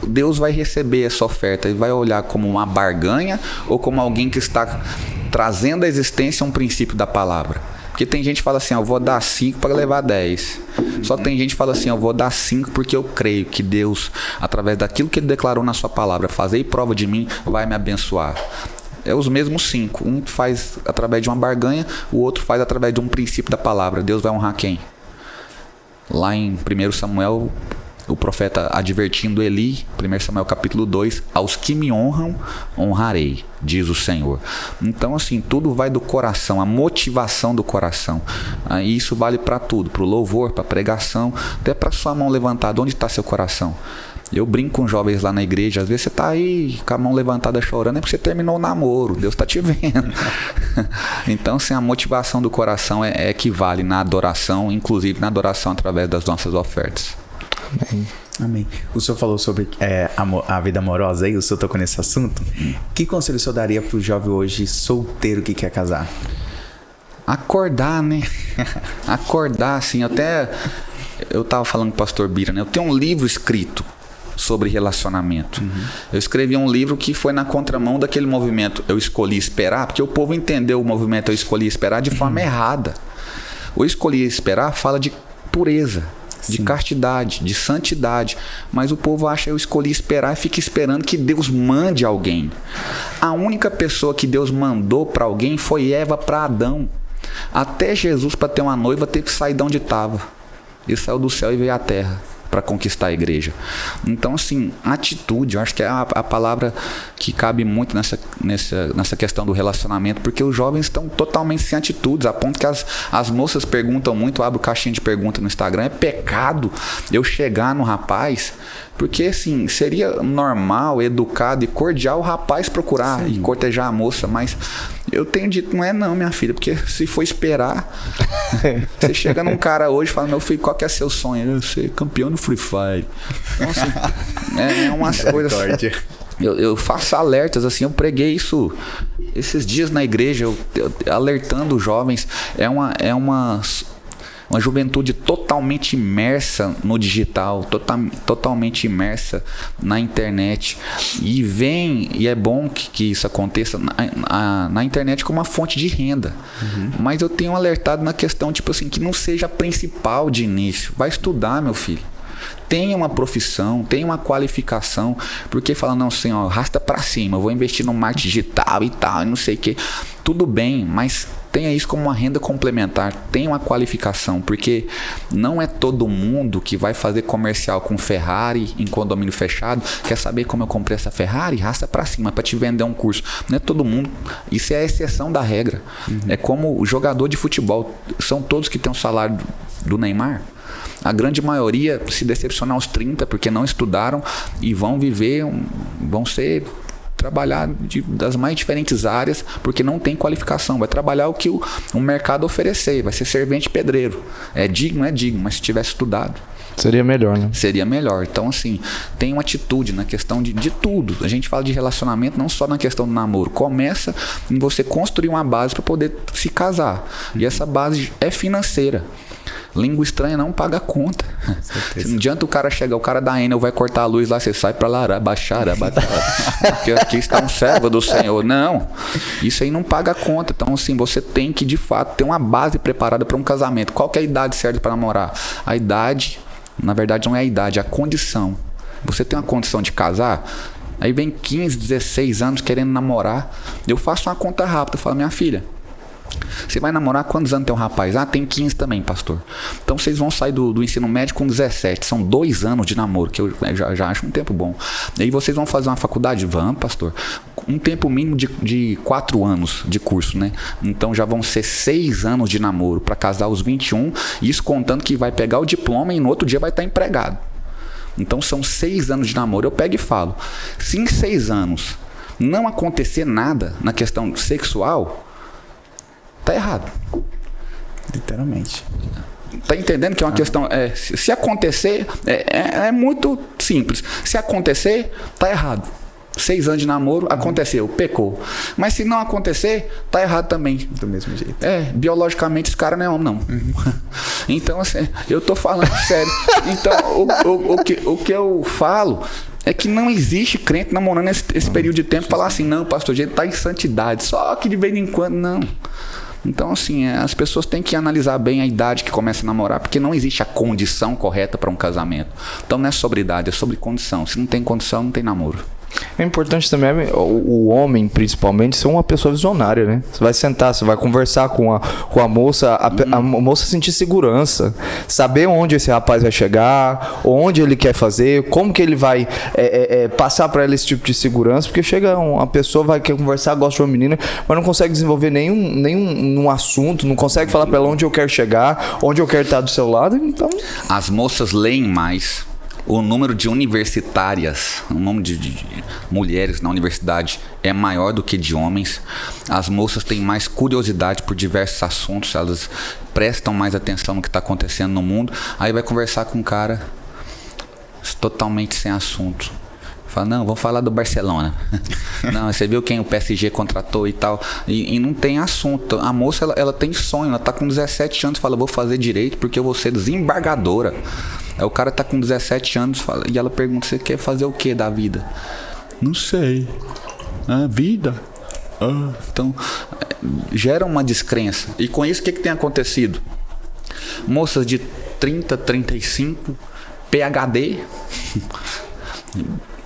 Deus vai receber essa oferta. Ele vai olhar como uma barganha ou como alguém que está trazendo à existência um princípio da palavra. Porque tem gente que fala assim: eu vou dar 5 para levar 10. Só tem gente que fala assim: eu vou dar 5 porque eu creio que Deus, através daquilo que Ele declarou na sua palavra, fazei prova de mim, vai me abençoar. É os mesmos 5. Um faz através de uma barganha, o outro faz através de um princípio da palavra. Deus vai honrar quem? Lá em 1 Samuel, o profeta advertindo Eli, 1 Samuel capítulo 2, aos que me honram, honrarei, diz o Senhor. Então, assim, tudo vai do coração, a motivação do coração. E isso vale para tudo, para o louvor, para a pregação, até para sua mão levantada. Onde está seu coração? Eu brinco com jovens lá na igreja, às vezes você está aí com a mão levantada chorando, é porque você terminou o namoro, Deus está te vendo. Então, assim, a motivação do coração é que vale na adoração, inclusive na adoração através das nossas ofertas. Amém. Amém. O senhor falou sobre a vida amorosa aí, o senhor tocou nesse assunto. Que conselho o senhor daria para o jovem hoje solteiro que quer casar? Acordar, né? Acordar, assim, até eu estava falando com o pastor Bira, né? Eu tenho um livro escrito sobre relacionamento. Eu escrevi um livro que foi na contramão daquele movimento Eu Escolhi Esperar, porque o povo entendeu o movimento Eu Escolhi Esperar de forma errada. O Escolhi Esperar fala de pureza, de castidade, de santidade, mas o povo acha: eu escolhi esperar, e fica esperando que Deus mande alguém. A única pessoa que Deus mandou para alguém foi Eva para Adão. Até Jesus, para ter uma noiva, teve que sair de onde estava. Ele saiu do céu e veio à terra para conquistar a igreja. Então, assim, atitude, eu acho que é a palavra que cabe muito nessa questão do relacionamento, porque os jovens estão totalmente sem atitudes, a ponto que as moças perguntam muito, eu abro caixinha de pergunta no Instagram: é pecado eu chegar no rapaz? Porque, assim, seria normal, educado e cordial o rapaz procurar e cortejar a moça, mas eu tenho dito: não é não, minha filha, porque se for esperar, você chega num cara hoje e fala: meu filho, qual que é seu sonho? Eu ser campeão no Free Fire. Então, assim, é umas coisas... Eu faço alertas, assim, eu preguei isso esses dias na igreja, eu alertando os jovens. É uma juventude totalmente imersa no digital, totalmente imersa na internet. E é bom que isso aconteça na internet como uma fonte de renda. Mas eu tenho alertado na questão, tipo assim, que não seja a principal de início. Vai estudar, meu filho. Tenha uma profissão, tenha uma qualificação, porque fala: não, senhor, arrasta pra cima, eu vou investir no marketing digital e tal, e não sei o que. Tudo bem, mas tenha isso como uma renda complementar, tenha uma qualificação, porque não é todo mundo que vai fazer comercial com Ferrari em condomínio fechado, quer saber como eu comprei essa Ferrari? Raça pra cima, pra te vender um curso. Não é todo mundo, isso é a exceção da regra. É como o jogador de futebol, são todos que têm o salário do Neymar. A grande maioria se decepcionar aos 30 porque não estudaram e vão trabalhar das mais diferentes áreas porque não tem qualificação. Vai trabalhar o que o mercado oferecer, vai ser servente pedreiro. É digno, mas se tivesse estudado. Seria melhor, né? Seria melhor. Então, assim, tem uma atitude na questão de tudo. A gente fala de relacionamento não só na questão do namoro. Começa em você construir uma base para poder se casar. E essa base é financeira. Língua estranha não paga conta. Não adianta o cara chegar, o cara da Enel vai cortar a luz lá, você sai pra lá, baixar, porque aqui está um servo do Senhor. Não, isso aí não paga conta. Então, assim, você tem que, de fato, ter uma base preparada para um casamento. Qual que é a idade certa para namorar? A idade, na verdade, não é a idade, é a condição. Você tem uma condição de casar, aí vem 15, 16 anos querendo namorar. Eu faço uma conta rápida, eu falo, minha filha, você vai namorar quantos anos tem um rapaz? Tem 15 também, pastor. Então vocês vão sair do ensino médio com 17. São 2 anos de namoro, que eu já acho um tempo bom. E aí vocês vão fazer uma faculdade? Vamos, pastor. Um tempo mínimo de 4 anos de curso, né? Então já vão ser 6 anos de namoro para casar aos 21. Isso contando que vai pegar o diploma e no outro dia vai estar empregado. Então são 6 anos de namoro. Eu pego e falo, se em 6 anos não acontecer nada na questão sexual, tá errado. Literalmente. Tá entendendo que é uma questão... se acontecer, é muito simples. Se acontecer, tá errado. 6 anos de namoro, aconteceu, pecou. Mas se não acontecer, tá errado também. Do mesmo jeito. Biologicamente esse cara não é homem, não. Então, assim, eu tô falando sério. Então, o que eu falo é que não existe crente namorando esse período de tempo e falar assim, não, pastor, a gente tá em santidade, só que de vez em quando, não. Então, assim, as pessoas têm que analisar bem a idade que começa a namorar, porque não existe a condição correta para um casamento. Então, não é sobre idade, é sobre condição. Se não tem condição, não tem namoro. É importante também o homem, principalmente, ser uma pessoa visionária, né? Você vai sentar, você vai conversar com a moça, a moça sentir segurança, saber onde esse rapaz vai chegar, onde ele quer fazer, como que ele vai passar para ela esse tipo de segurança, porque chega uma pessoa, vai querer conversar, gosta de uma menina, mas não consegue desenvolver nenhum assunto, não consegue falar para ela onde eu quero chegar, onde eu quero estar do seu lado, então... As moças leem mais. O número de universitárias, o número de mulheres na universidade é maior do que de homens. As moças têm mais curiosidade por diversos assuntos, elas prestam mais atenção no que está acontecendo no mundo. Aí vai conversar com um cara totalmente sem assunto. Fala, não, vamos falar do Barcelona. Não, você viu quem o PSG contratou e tal. E não tem assunto. A moça, ela tem sonho, ela tá com 17 anos, fala, vou fazer direito porque eu vou ser desembargadora. Aí o cara tá com 17 anos e ela pergunta, você quer fazer o que da vida? Não sei. A vida? Então, gera uma descrença. E com isso, o que tem acontecido? Moças de 30, 35, PhD,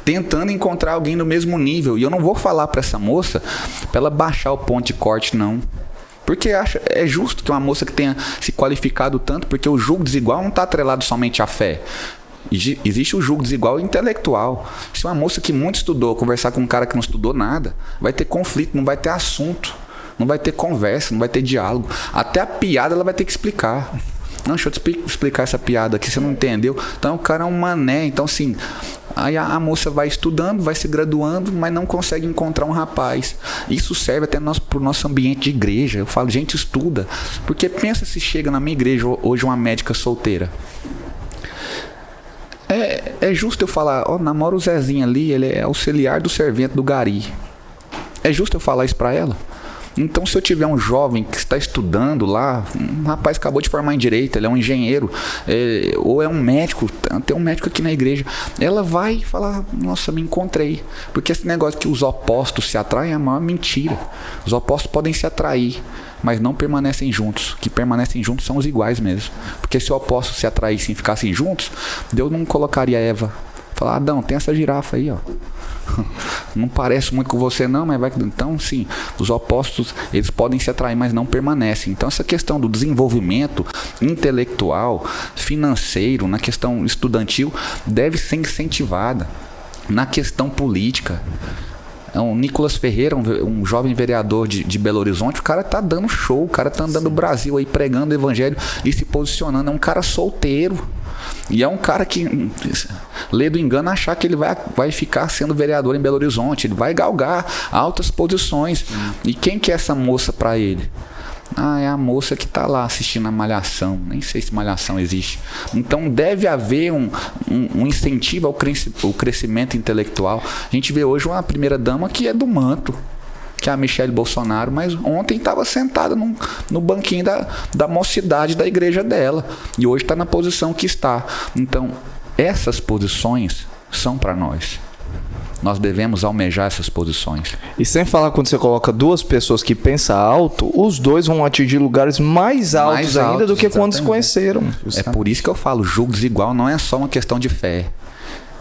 tentando encontrar alguém no mesmo nível. E eu não vou falar para essa moça para ela baixar o ponto de corte, não. Porque é justo que uma moça que tenha se qualificado tanto, porque o julgo desigual não está atrelado somente à fé. Existe o julgo desigual intelectual. Se uma moça que muito estudou conversar com um cara que não estudou nada, vai ter conflito, não vai ter assunto, não vai ter conversa, não vai ter diálogo. Até a piada ela vai ter que explicar. Não, deixa eu te explicar essa piada aqui, você não entendeu. Então o cara é um mané. Então assim, aí a moça vai estudando, vai se graduando, mas não consegue encontrar um rapaz. Isso serve até pro nosso ambiente de igreja. Eu falo, gente, estuda. Porque pensa se chega na minha igreja hoje uma médica solteira. É justo eu falar, namora o Zezinho ali, ele é auxiliar do servente do Gari. É justo eu falar isso pra ela? Então, se eu tiver um jovem que está estudando lá, um rapaz acabou de formar em direito, ele é um engenheiro, ou é um médico, tem um médico aqui na igreja, ela vai falar, nossa, me encontrei. Porque esse negócio que os opostos se atraem é a maior mentira. Os opostos podem se atrair, mas não permanecem juntos. O que permanecem juntos são os iguais mesmo. Porque se opostos se atraíssem e ficassem juntos, Deus não colocaria Eva Falar, Adão, tem essa girafa aí, ó. Não parece muito com você não, mas vai... Então, sim, os opostos, eles podem se atrair, mas não permanecem. Então, essa questão do desenvolvimento intelectual, financeiro, na questão estudantil, deve ser incentivada. Na questão política, o Nicolas Ferreira, um jovem vereador de Belo Horizonte, o cara tá dando show, o cara tá andando no Brasil aí, pregando o evangelho e se posicionando. É um cara solteiro. E é um cara que, lê do engano, achar que ele vai ficar sendo vereador em Belo Horizonte. Ele vai galgar altas posições. E quem que é essa moça para ele? É a moça que está lá assistindo a Malhação. Nem sei se Malhação existe. Então deve haver um incentivo ao crescimento intelectual. A gente vê hoje uma primeira-dama que é do manto, que é a Michele Bolsonaro, mas ontem estava sentada no banquinho da mocidade da igreja dela. E hoje está na posição que está. Então, essas posições são para nós. Nós devemos almejar essas posições. E sem falar, quando você coloca duas pessoas que pensam alto, os dois vão atingir lugares mais altos ainda do que quando se conheceram. É por isso que eu falo, julgo desigual não é só uma questão de fé.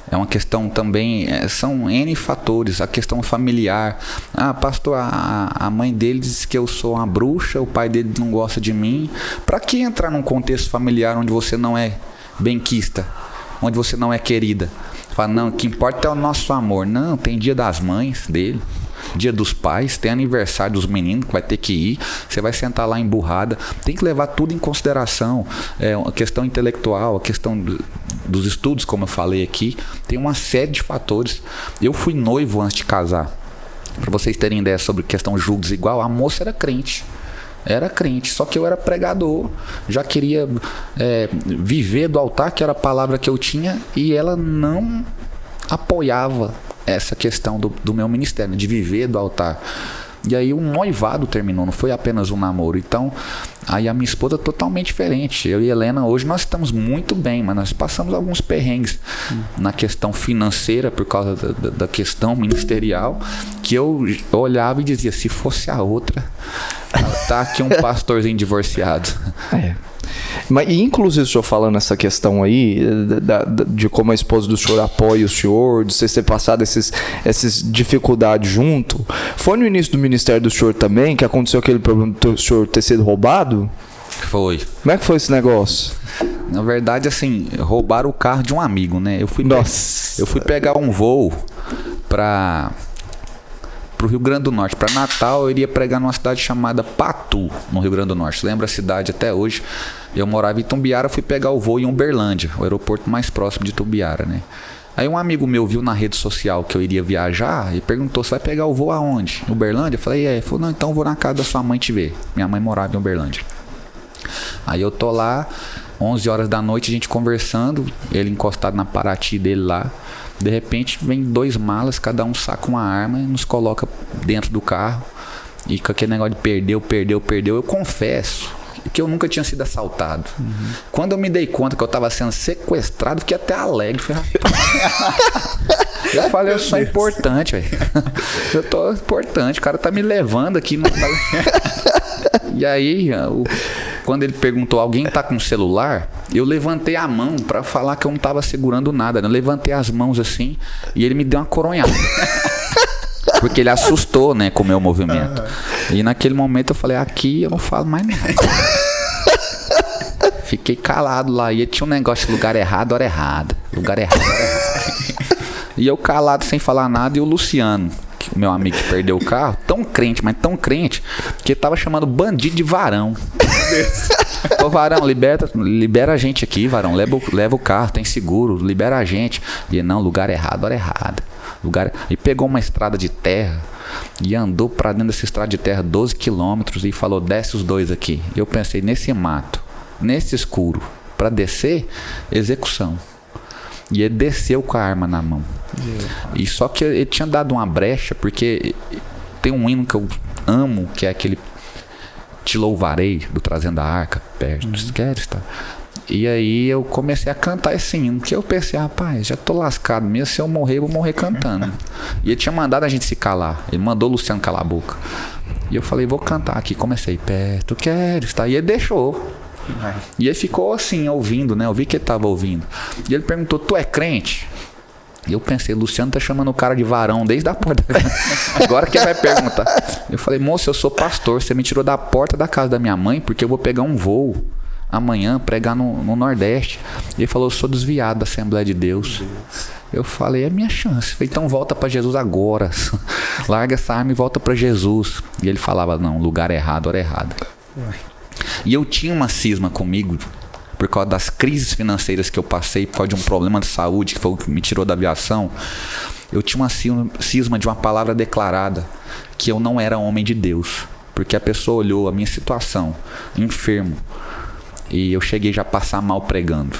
É uma questão também, são N fatores, a questão familiar. Pastor, a mãe dele diz que eu sou uma bruxa, o pai dele não gosta de mim. Para que entrar num contexto familiar onde você não é benquista, onde você não é querida? Fala, não, o que importa é o nosso amor. Não, tem dia das mães dele, dia dos pais, tem aniversário dos meninos que vai ter que ir, você vai sentar lá emburrada. Tem que levar tudo em consideração. A questão intelectual, a questão dos estudos, como eu falei aqui, tem uma série de fatores. Eu fui noivo antes de casar. Para vocês terem ideia sobre questão de julgo desigual, a moça era crente. Só que eu era pregador, já queria viver do altar, que era a palavra que eu tinha, e ela não apoiava essa questão do meu ministério, de viver do altar. E aí o noivado terminou, não foi apenas um namoro. Então, aí a minha esposa é totalmente diferente. Eu e a Helena, hoje nós estamos muito bem, mas nós passamos alguns perrengues na questão financeira, por causa da questão ministerial, que eu olhava e dizia, se fosse a outra, tá aqui um pastorzinho divorciado. Mas, inclusive, o senhor falando essa questão aí, de como a esposa do senhor apoia o senhor, de vocês ter passado essas dificuldades junto, foi no início do ministério do senhor também que aconteceu aquele problema do senhor ter sido roubado? Foi. Como é que foi esse negócio? Na verdade, assim, roubaram o carro de um amigo, né? Eu fui pegar um voo pro Rio Grande do Norte, para Natal. Eu iria pregar numa cidade chamada Patu, no Rio Grande do Norte. Lembro a cidade até hoje. Eu morava em Itumbiara, fui pegar o voo em Uberlândia, o aeroporto mais próximo de Itumbiara, né? Aí um amigo meu viu na rede social que eu iria viajar e perguntou, você vai pegar o voo aonde? Em Uberlândia? Eu falei, Ele falou, não, então eu vou na casa da sua mãe te ver. Minha mãe morava em Uberlândia. Aí eu tô lá, 11 horas da noite, a gente conversando, ele encostado na Paraty dele lá. De repente vem 2 malas, cada um saca uma arma e nos coloca dentro do carro. E com aquele negócio de perdeu, eu confesso que eu nunca tinha sido assaltado. Quando eu me dei conta que eu estava sendo sequestrado, fiquei até alegre. Eu falei, eu sou importante, velho. Eu tô importante, o cara tá me levando aqui. E aí, quando ele perguntou, alguém tá com celular? Eu levantei a mão pra falar que eu não tava segurando nada. Eu levantei as mãos assim e ele me deu uma coronhada. Porque ele assustou, né, com o meu movimento. E naquele momento eu falei, aqui eu não falo mais nada. Fiquei calado lá. E tinha um negócio de lugar errado, hora errada. Lugar errado, hora errada. E eu calado, sem falar nada. E o Luciano, o meu amigo que perdeu o carro, tão crente, mas tão crente, que ele tava chamando bandido de varão. Ô, varão, libera a gente aqui, varão. Leva o carro, tem seguro, libera a gente. E ele, não, lugar errado, hora errada. E pegou uma estrada de terra e andou pra dentro dessa estrada de terra 12 quilômetros e falou, desce os 2 aqui. E eu pensei, nesse mato, nesse escuro, pra descer, execução. E ele desceu com a arma na mão. E só que ele tinha dado uma brecha, porque tem um hino que eu amo, que é aquele Te Louvarei, do Trazendo a Arca, perto, queres, tá? E aí eu comecei a cantar esse hino, que eu pensei, rapaz, já tô lascado mesmo, se eu morrer, eu vou morrer cantando. E ele tinha mandado a gente se calar, ele mandou o Luciano calar a boca. E eu falei, vou cantar aqui, comecei, perto queres, tá? E ele deixou. E ele ficou assim, ouvindo, né? Eu vi que ele tava ouvindo. E ele perguntou, tu é crente? E eu pensei, Luciano tá chamando o cara de varão desde a porta. Agora que ele vai perguntar. Eu falei, moço, eu sou pastor, você me tirou da porta da casa da minha mãe porque eu vou pegar um voo amanhã, pregar no Nordeste. E ele falou, eu sou desviado da Assembleia de Deus. Eu falei, é minha chance. Eu falei, então volta para Jesus agora. Larga essa arma e volta para Jesus. E ele falava, não, lugar errado, hora errada. E eu tinha uma cisma comigo, por causa das crises financeiras que eu passei, por causa de um problema de saúde, que foi o que me tirou da aviação. Eu tinha uma cisma de uma palavra declarada, que eu não era homem de Deus. Porque a pessoa olhou a minha situação, enfermo, e eu cheguei já a passar mal pregando.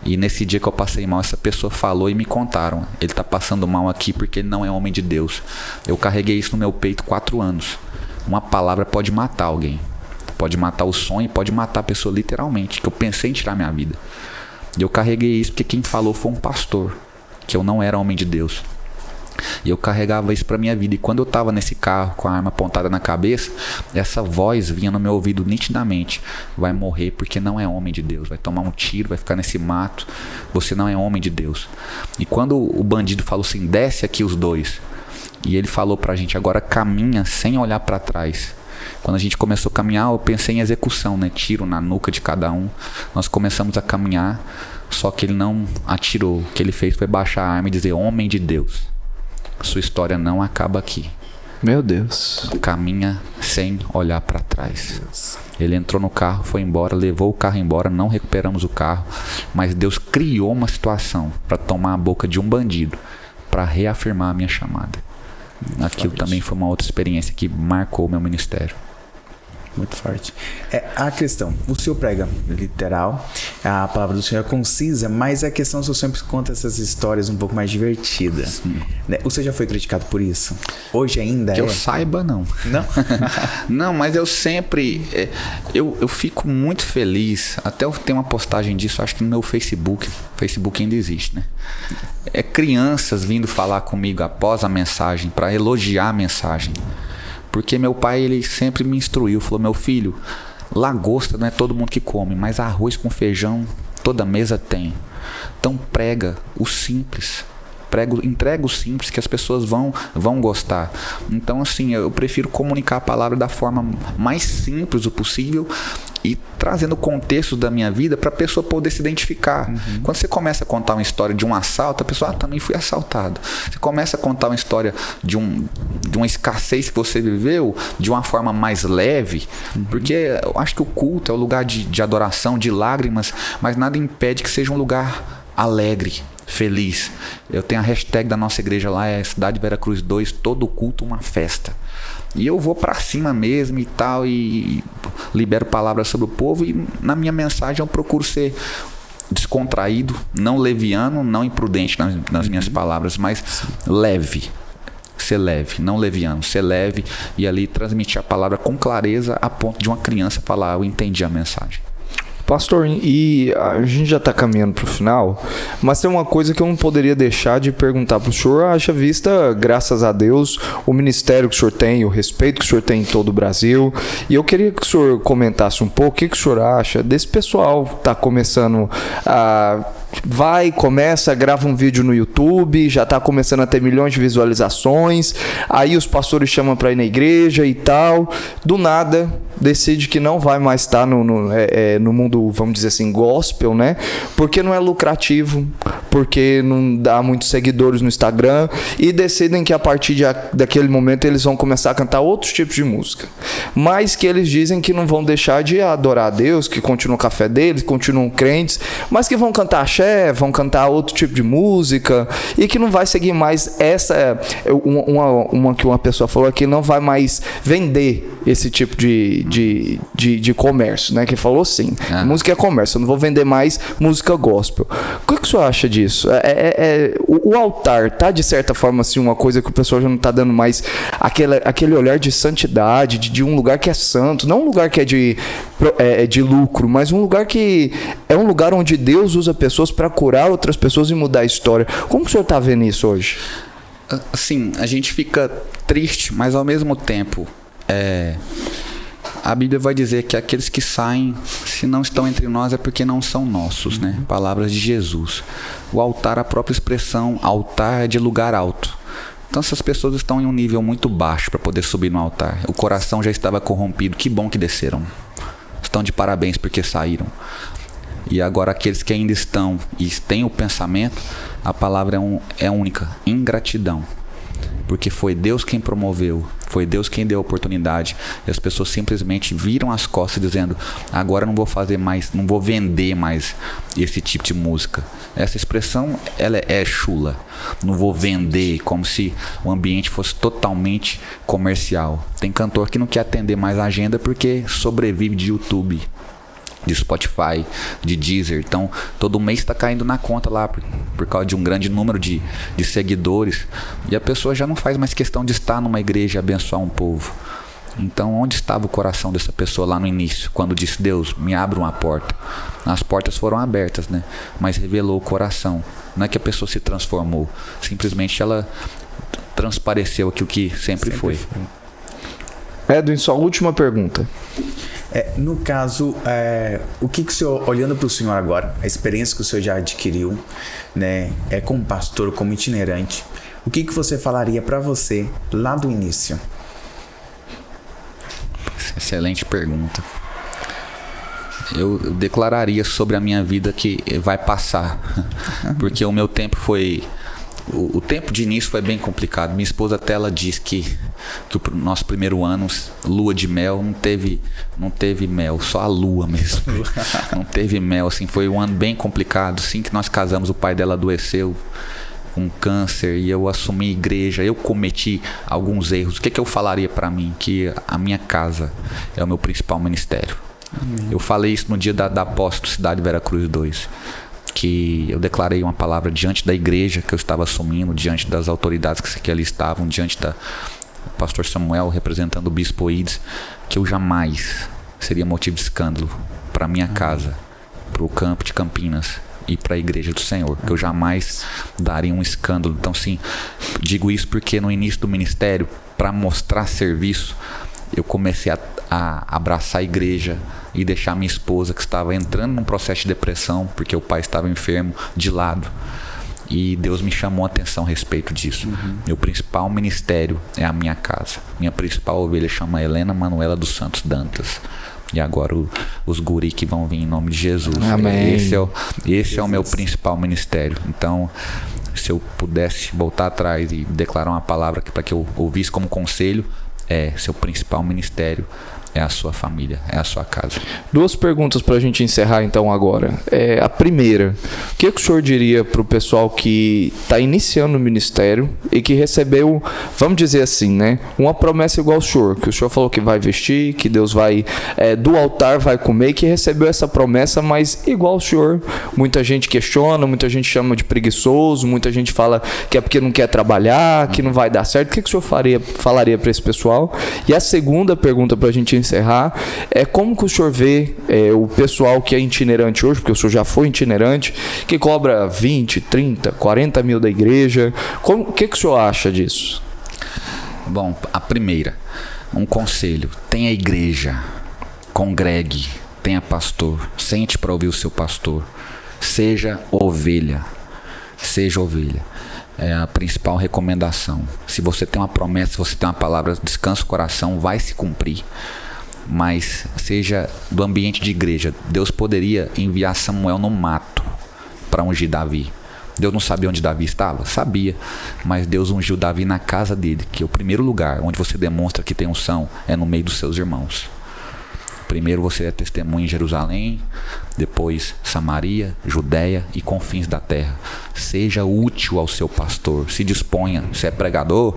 E nesse dia que eu passei mal, essa pessoa falou e me contaram, ele está passando mal aqui porque ele não é homem de Deus. Eu carreguei isso no meu peito 4 anos. Uma palavra pode matar alguém. Pode matar o sonho, pode matar a pessoa literalmente, que eu pensei em tirar minha vida. E eu carreguei isso porque quem falou foi um pastor, que eu não era homem de Deus. E eu carregava isso pra minha vida. E quando eu tava nesse carro com a arma apontada na cabeça, essa voz vinha no meu ouvido nitidamente: vai morrer porque não é homem de Deus, vai tomar um tiro, vai ficar nesse mato, você não é homem de Deus. E quando o bandido falou assim, desce aqui os dois, e ele falou pra gente, agora caminha sem olhar pra trás. Quando a gente começou a caminhar, eu pensei em execução, né? Tiro na nuca de cada um. Nós começamos a caminhar, só que ele não atirou. O que ele fez foi baixar a arma e dizer, homem de Deus, sua história não acaba aqui. Meu Deus. Caminha sem olhar para trás. Ele entrou no carro, foi embora, levou o carro embora, não recuperamos o carro, mas Deus criou uma situação para tomar a boca de um bandido, para reafirmar a minha chamada. Aquilo também foi uma outra experiência que marcou o meu ministério. Muito forte. A questão, o senhor prega literal, a palavra do senhor é concisa, mas a questão, o senhor sempre conta essas histórias um pouco mais divertidas. Né? O senhor já foi criticado por isso? Hoje ainda que eu saiba, não. Não? Não, mas eu sempre... Eu fico muito feliz. Até eu tenho uma postagem disso, acho que no meu Facebook. O Facebook ainda existe, né? Crianças vindo falar comigo após a mensagem, para elogiar a mensagem. Porque meu pai, ele sempre me instruiu, falou, meu filho, lagosta não é todo mundo que come, mas arroz com feijão toda mesa tem. Então prega o simples, entrega o simples que as pessoas vão gostar. Então assim, eu prefiro comunicar a palavra da forma mais simples o possível e trazendo o contexto da minha vida para a pessoa poder se identificar. Quando você começa a contar uma história de um assalto, a pessoa, também fui assaltado. Você começa a contar uma história de uma escassez que você viveu de uma forma mais leve, porque eu acho que o culto é um lugar de adoração, de lágrimas, mas nada impede que seja um lugar alegre, feliz. Eu tenho a hashtag da nossa igreja lá, é Cidade Vera Cruz 2, todo culto uma festa. E eu vou pra cima mesmo e tal, e libero palavras sobre o povo, e na minha mensagem eu procuro ser descontraído, não leviano, não imprudente nas minhas palavras, mas leve. Ser leve, não leviano, ser leve, e ali transmitir a palavra com clareza a ponto de uma criança falar, eu entendi a mensagem. Pastor, e a gente já está caminhando para o final, mas tem uma coisa que eu não poderia deixar de perguntar para o senhor, haja vista, graças a Deus, o ministério que o senhor tem, o respeito que o senhor tem em todo o Brasil, e eu queria que o senhor comentasse um pouco o que o senhor acha desse pessoal que está começando a... começa, grava um vídeo no YouTube, já tá começando a ter milhões de visualizações, aí os pastores chamam pra ir na igreja e tal, do nada decide que não vai mais estar no mundo, vamos dizer assim, gospel, né? Porque não é lucrativo, porque não dá muitos seguidores no Instagram, e decidem que a partir daquele momento eles vão começar a cantar outros tipos de música, mas que eles dizem que não vão deixar de adorar a Deus, que continuam o café deles, continuam crentes, mas que vão cantar vão cantar outro tipo de música, e que não vai seguir mais uma que uma pessoa falou aqui, não vai mais vender esse tipo de comércio, né? Que falou assim, música é comércio, eu não vou vender mais música gospel. O que o senhor acha disso? O altar tá de certa forma assim, uma coisa que o pessoal já não tá dando mais aquele olhar de santidade, de um lugar que é santo, não um lugar que é de lucro, mas um lugar que é um lugar onde Deus usa pessoas para curar outras pessoas e mudar a história. Como que o senhor tá vendo isso hoje? Assim, a gente fica triste, mas ao mesmo tempo A Bíblia vai dizer que aqueles que saem, se não estão entre nós, é porque não são nossos, né? Palavras de Jesus. O altar, a própria expressão, altar é de lugar alto. Então essas pessoas estão em um nível muito baixo para poder subir no altar. O coração já estava corrompido. Que bom que desceram. Estão de parabéns porque saíram. E agora aqueles que ainda estão e têm o pensamento, a palavra é única, ingratidão. Porque foi Deus quem promoveu, foi Deus quem deu a oportunidade. E as pessoas simplesmente viram as costas dizendo: agora não vou fazer mais, não vou vender mais esse tipo de música. Essa expressão, ela é chula. Não vou vender, como se o ambiente fosse totalmente comercial. Tem cantor que não quer atender mais a agenda porque sobrevive de YouTube, de Spotify, de Deezer. Então todo mês está caindo na conta lá por causa de um grande número de seguidores, e a pessoa já não faz mais questão de estar numa igreja e abençoar um povo. Então onde estava o coração dessa pessoa lá no início, quando disse: Deus, me abre uma porta? As portas foram abertas, né? Mas revelou o coração. Não é que a pessoa se transformou, simplesmente ela transpareceu aquilo que sempre foi. Edwin, sua última pergunta. No caso, o que o senhor, olhando para o senhor agora, a experiência que o senhor já adquiriu, né, como pastor, como itinerante, o que você falaria para você lá do início? Excelente pergunta. Eu declararia sobre a minha vida que vai passar, porque o meu tempo foi... O tempo de início foi bem complicado. Minha esposa até ela diz que o nosso primeiro ano, lua de mel, não teve mel, só a lua mesmo. Não teve mel, assim, foi um ano bem complicado. Assim que nós casamos, o pai dela adoeceu com câncer e eu assumi igreja, eu cometi alguns erros. O que eu falaria para mim? Que a minha casa é o meu principal ministério. Eu falei isso no dia da apóstolo Cidade Vera Cruz 2. Que eu declarei uma palavra diante da igreja que eu estava assumindo, diante das autoridades que ali estavam, diante do pastor Samuel, representando o bispo Ides, que eu jamais seria motivo de escândalo para minha casa, para o campo de Campinas e para a igreja do Senhor, que eu jamais daria um escândalo. Então, sim, digo isso porque no início do ministério, para mostrar serviço, eu comecei a abraçar a igreja e deixar minha esposa, que estava entrando num processo de depressão, porque o pai estava enfermo, de lado. E Deus me chamou a atenção a respeito disso. Meu principal ministério é a minha casa. Minha principal ovelha chama Helena Manuela dos Santos Dantas. E agora os guri que vão vir em nome de Jesus. Amém. Esse é o meu principal ministério. Então, se eu pudesse voltar atrás e declarar uma palavra para que eu ouvisse como conselho, seu principal ministério é a sua família, é a sua casa. 2 perguntas para a gente encerrar então agora. A primeira, o que o senhor diria para o pessoal que está iniciando o ministério e que recebeu, vamos dizer assim, né, uma promessa igual ao senhor, que o senhor falou que vai vestir, que Deus vai, do altar vai comer, que recebeu essa promessa, mas igual ao senhor, muita gente questiona, muita gente chama de preguiçoso, muita gente fala que é porque não quer trabalhar, que não vai dar certo. O que o senhor falaria para esse pessoal? E a segunda pergunta para a gente encerrar é como que o senhor vê o pessoal que é itinerante hoje, porque o senhor já foi itinerante, que cobra 20, 30, 40 mil da igreja. O que o senhor acha disso? Bom, a primeira, um conselho: tenha igreja, congregue, tenha pastor, sente para ouvir o seu pastor, seja ovelha, é a principal recomendação. Se você tem uma promessa, se você tem uma palavra, descansa o coração, vai se cumprir. Mas seja do ambiente de igreja. Deus poderia enviar Samuel no mato para ungir Davi. Deus não sabia onde Davi estava? Sabia. Mas Deus ungiu Davi na casa dele, que é o primeiro lugar onde você demonstra que tem unção é no meio dos seus irmãos. Primeiro você é testemunha em Jerusalém, depois Samaria, Judéia e confins da terra. Seja útil ao seu pastor, se disponha. Você é pregador,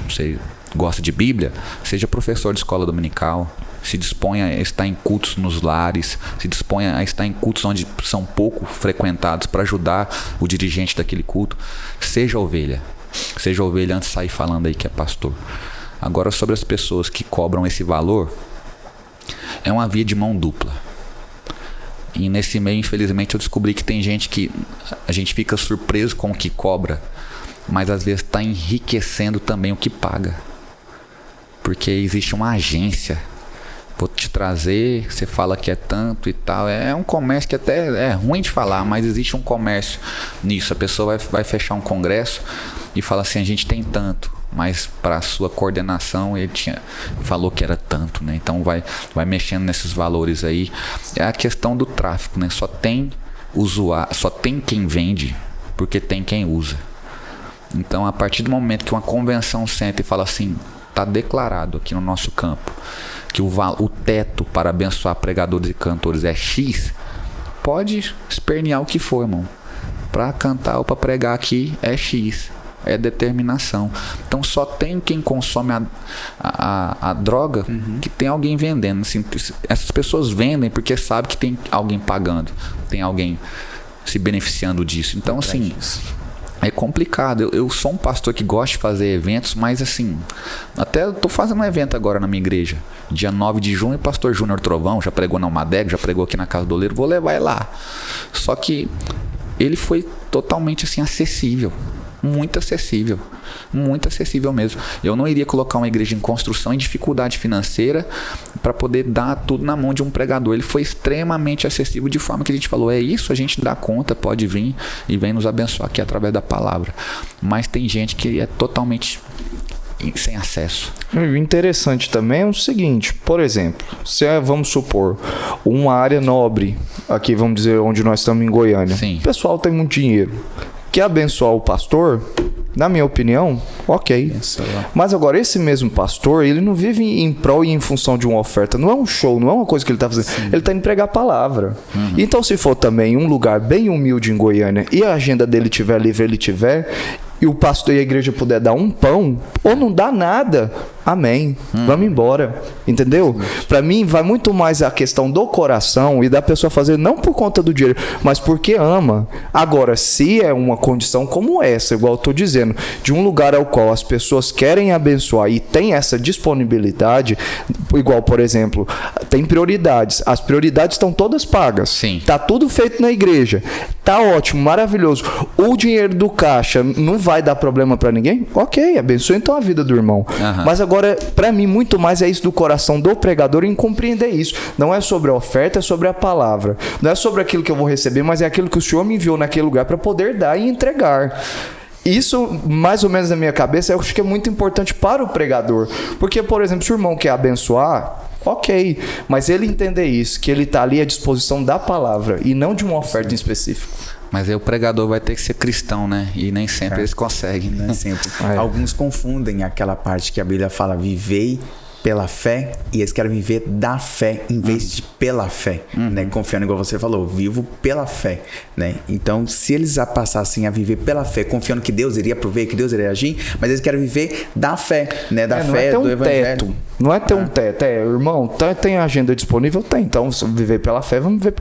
você gosta de Bíblia, seja professor de escola dominical, se disponha a estar em cultos nos lares, se disponha a estar em cultos onde são pouco frequentados para ajudar o dirigente daquele culto. Seja ovelha antes de sair falando aí que é pastor. Agora, sobre as pessoas que cobram esse valor, é uma via de mão dupla. E nesse meio, infelizmente, eu descobri que tem gente que a gente fica surpreso com o que cobra, mas às vezes está enriquecendo também o que paga, porque existe uma agência vou te trazer, você fala que é tanto e tal. É um comércio que até é ruim de falar, mas existe um comércio nisso. A pessoa vai fechar um congresso e fala assim, a gente tem tanto, mas para a sua coordenação ele falou que era tanto, né? Então vai mexendo nesses valores aí. É a questão do tráfico, né? Só tem quem vende porque tem quem usa. Então, a partir do momento que uma convenção senta e fala assim, está declarado aqui no nosso campo que o teto para abençoar pregadores e cantores é X, pode espernear o que for, irmão. Para cantar ou para pregar aqui é X, é determinação. Então, só tem quem consome a droga que tem alguém vendendo. Assim, essas pessoas vendem porque sabem que tem alguém pagando, tem alguém se beneficiando disso. Então, assim... É complicado. Eu sou um pastor que gosta de fazer eventos, mas assim, até eu tô fazendo um evento agora na minha igreja. Dia 9 de junho, o pastor Júnior Trovão já pregou na Almadeg, já pregou aqui na Casa do Oleiro, vou levar ele lá. Só que ele foi totalmente assim acessível. Muito acessível mesmo. Eu não iria colocar uma igreja em construção em dificuldade financeira para poder dar tudo na mão de um pregador. Ele foi extremamente acessível, de forma que a gente falou, é isso, a gente dá conta, pode vir e vem nos abençoar aqui através da palavra. Mas tem gente que é totalmente sem acesso. O interessante também é o seguinte, por exemplo, se vamos supor uma área nobre, aqui vamos dizer onde nós estamos em Goiânia, sim, o pessoal tem muito dinheiro, quer abençoar o pastor, na minha opinião, ok. Mas agora, esse mesmo pastor, ele não vive em prol e em função de uma oferta. Não é um show, não é uma coisa que ele está fazendo. Sim. Ele está indo pregar a palavra. Então, se for também um lugar bem humilde em Goiânia e a agenda dele tiver livre, ele tiver, e o pastor e a igreja puder dar um pão, ou não dá nada, amém, vamos embora, entendeu? Para mim vai muito mais a questão do coração e da pessoa fazer não por conta do dinheiro, mas porque ama. Agora, se é uma condição como essa, igual eu tô dizendo, de um lugar ao qual as pessoas querem abençoar e tem essa disponibilidade, igual, por exemplo, tem prioridades, as prioridades estão todas pagas. Sim. Tá tudo feito na igreja, tá ótimo, maravilhoso, o dinheiro do caixa não vai dar problema para ninguém? Ok, abençoe então a vida do irmão. Mas agora, para mim, muito mais é isso do coração do pregador em compreender isso. Não é sobre a oferta, é sobre a palavra. Não é sobre aquilo que eu vou receber, mas é aquilo que o Senhor me enviou naquele lugar para poder dar e entregar. Isso, mais ou menos na minha cabeça, eu acho que é muito importante para o pregador. Porque, por exemplo, se o irmão quer abençoar, ok, mas ele entender isso, que ele está ali à disposição da palavra e não de uma oferta em específico. Mas aí o pregador vai ter que ser cristão, né? E nem sempre eles conseguem. Nem sempre. Alguns confundem aquela parte que a Bíblia fala, vivei pela fé, e eles querem viver da fé em vez de pela fé, né? Confiando, igual você falou, vivo pela fé, né? Então, se eles passassem a viver pela fé, confiando que Deus iria prover, que Deus iria agir, mas eles querem viver da fé, né? Da fé, do evangelho. Teto. Não é ter um teto, irmão, tem agenda disponível? Tem, então viver pela fé, vamos viver.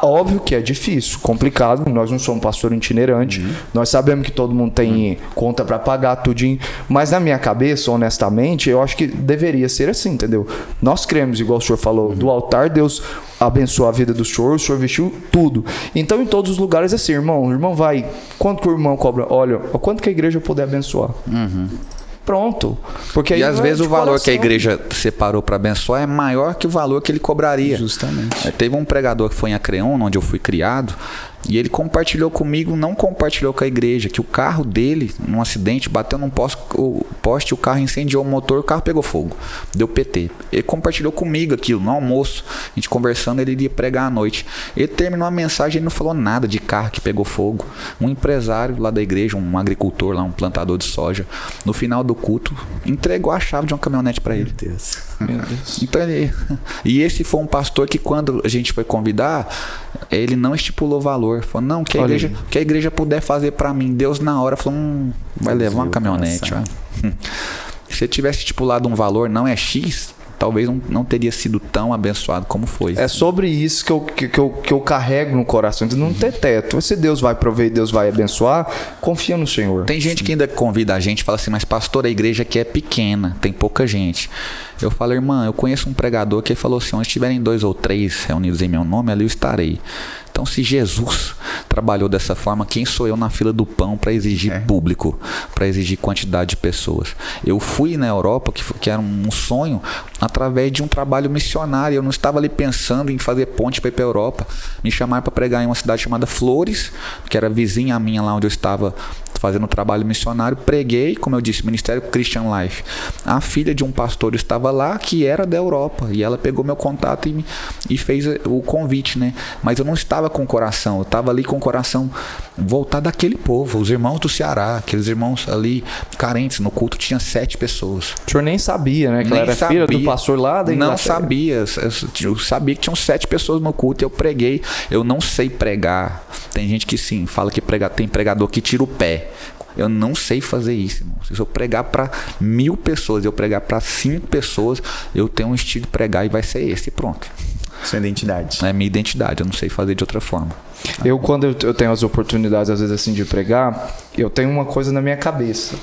Óbvio que é difícil, complicado, nós não somos pastor itinerante, nós sabemos que todo mundo tem conta para pagar, tudinho, mas na minha cabeça, honestamente, eu acho que deveria ser assim, entendeu? Nós cremos, igual o senhor falou, do altar Deus abençoa a vida do senhor, o senhor vestiu tudo. Então, em todos os lugares, assim, irmão, o irmão vai, quanto que o irmão cobra? Olha, quanto que a igreja puder abençoar. Pronto. Porque aí e às vezes o valor que a igreja separou para abençoar é maior que o valor que ele cobraria. Justamente. Teve um pregador que foi em Acreon, onde eu fui criado, e ele compartilhou comigo, não compartilhou com a igreja, que o carro dele, num acidente, bateu num poste, o carro incendiou o motor, o carro pegou fogo, deu PT. Ele compartilhou comigo aquilo, no almoço, a gente conversando, ele iria pregar à noite. Ele terminou a mensagem, ele não falou nada de carro que pegou fogo. Um empresário lá da igreja, um agricultor lá, um plantador de soja, no final do culto, entregou a chave de uma caminhonete para ele. Meu Deus. Então e esse foi um pastor que, quando a gente foi convidar, ele não estipulou valor. Falou, não, que a igreja puder fazer para mim. Deus na hora falou, vai levar uma caminhonete. Se ele tivesse estipulado um valor, não é X, talvez não teria sido tão abençoado como foi. É sobre isso que eu carrego no coração, de não ter teto. Se Deus vai prover e Deus vai abençoar, confia no Senhor. Tem gente que ainda convida a gente e fala assim, mas pastor, a igreja aqui é pequena, tem pouca gente. Eu falo, irmã, eu conheço um pregador que falou assim, onde estiverem 2 ou 3 reunidos em meu nome, ali eu estarei. Então, se Jesus trabalhou dessa forma, quem sou eu na fila do pão para exigir público, para exigir quantidade de pessoas? Eu fui na Europa, que era um sonho, através de um trabalho missionário. Eu não estava ali pensando em fazer ponte para ir para a Europa. Me chamaram para pregar em uma cidade chamada Flores, que era vizinha minha lá onde eu estava fazendo trabalho missionário. Preguei, como eu disse, Ministério Christian Life. A filha de um pastor estava lá, que era da Europa, e ela pegou meu contato e fez o convite, né? Mas eu não estava com o coração, eu estava ali com o coração voltado àquele povo, os irmãos do Ceará, aqueles irmãos ali carentes. No culto tinha 7 pessoas. O senhor nem sabia, né? Que ela era filha do pastor lá da Inglaterra. Não sabia. Eu sabia que tinham 7 pessoas no culto. Eu preguei. Eu não sei pregar. Tem gente que sim, fala que tem pregador que tira o pé. Eu não sei fazer isso, irmão. Se eu pregar para 1000 pessoas, eu pregar para 5 pessoas, eu tenho um estilo de pregar e vai ser esse, e pronto. Sua identidade. É minha identidade, eu não sei fazer de outra forma. Quando eu tenho as oportunidades, às vezes, assim, de pregar, eu tenho uma coisa na minha cabeça.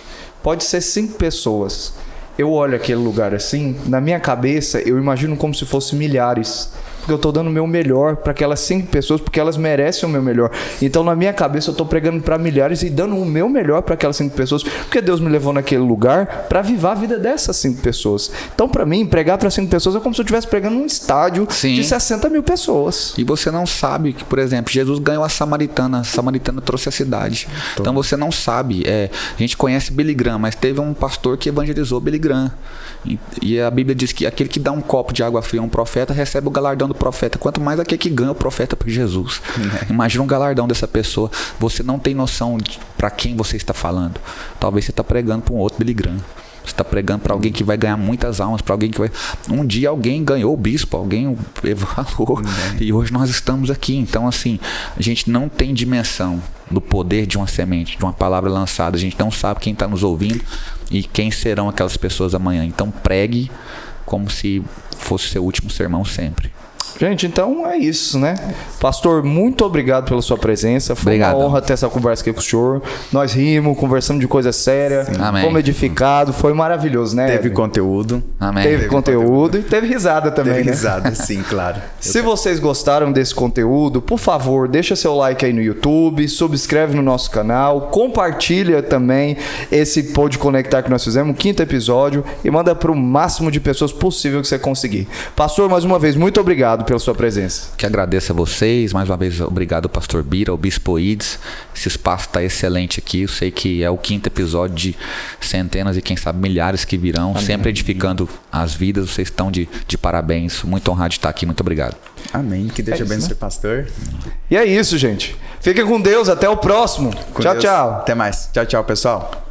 Pode ser 5 pessoas. Eu olho aquele lugar assim, na minha cabeça, eu imagino como se fosse milhares. Porque eu estou dando o meu melhor para aquelas 5 pessoas, porque elas merecem o meu melhor. Então, na minha cabeça, eu estou pregando para milhares e dando o meu melhor para aquelas 5 pessoas, porque Deus me levou naquele lugar para viver a vida dessas 5 pessoas. Então, para mim, pregar para 5 pessoas é como se eu estivesse pregando num estádio de 60 mil pessoas. E você não sabe que, por exemplo, Jesus ganhou a Samaritana trouxe a cidade. Então, você não sabe. A gente conhece Billy Graham, mas teve um pastor que evangelizou Billy Graham. E a Bíblia diz que aquele que dá um copo de água fria a um profeta recebe o galardão do profeta. Quanto mais aquele que ganha o profeta por Jesus. Imagina um galardão dessa pessoa. Você não tem noção para quem você está falando. Talvez você está pregando para um outro Billy Graham. Você está pregando para alguém que vai ganhar muitas almas, para alguém que vai... Um dia alguém ganhou o bispo, alguém evaluou, e hoje nós estamos aqui. Então, assim, a gente não tem dimensão do poder de uma semente, de uma palavra lançada. A gente não sabe quem está nos ouvindo e quem serão aquelas pessoas amanhã. Então, pregue como se fosse seu último sermão sempre. Gente, então é isso, né? Pastor, muito obrigado pela sua presença. Foi uma honra ter essa conversa aqui com o senhor. Nós rimos, conversamos de coisa séria. Fomos edificados. Foi maravilhoso, né? Teve conteúdo. Amém. Teve conteúdo e teve risada também, teve né? risada, sim, claro. Se vocês gostaram desse conteúdo, por favor, deixa seu like aí no YouTube, subscreve no nosso canal, compartilha também esse Pode Conectar que nós fizemos, o 5º episódio, e manda para o máximo de pessoas possível que você conseguir. Pastor, mais uma vez, muito obrigado pela sua presença. Que agradeço a vocês, mais uma vez obrigado ao pastor Bira, ao Bispo Ides. Esse espaço está excelente aqui, eu sei que é o 5º episódio de centenas e quem sabe milhares que virão. Amém. Sempre edificando as vidas, vocês estão de parabéns, muito honrado de estar aqui, muito obrigado. Amém, que Deus te abençoe, pastor. E é isso, gente, fiquem com Deus, até o próximo. Tchau, tchau. Até mais, tchau, pessoal.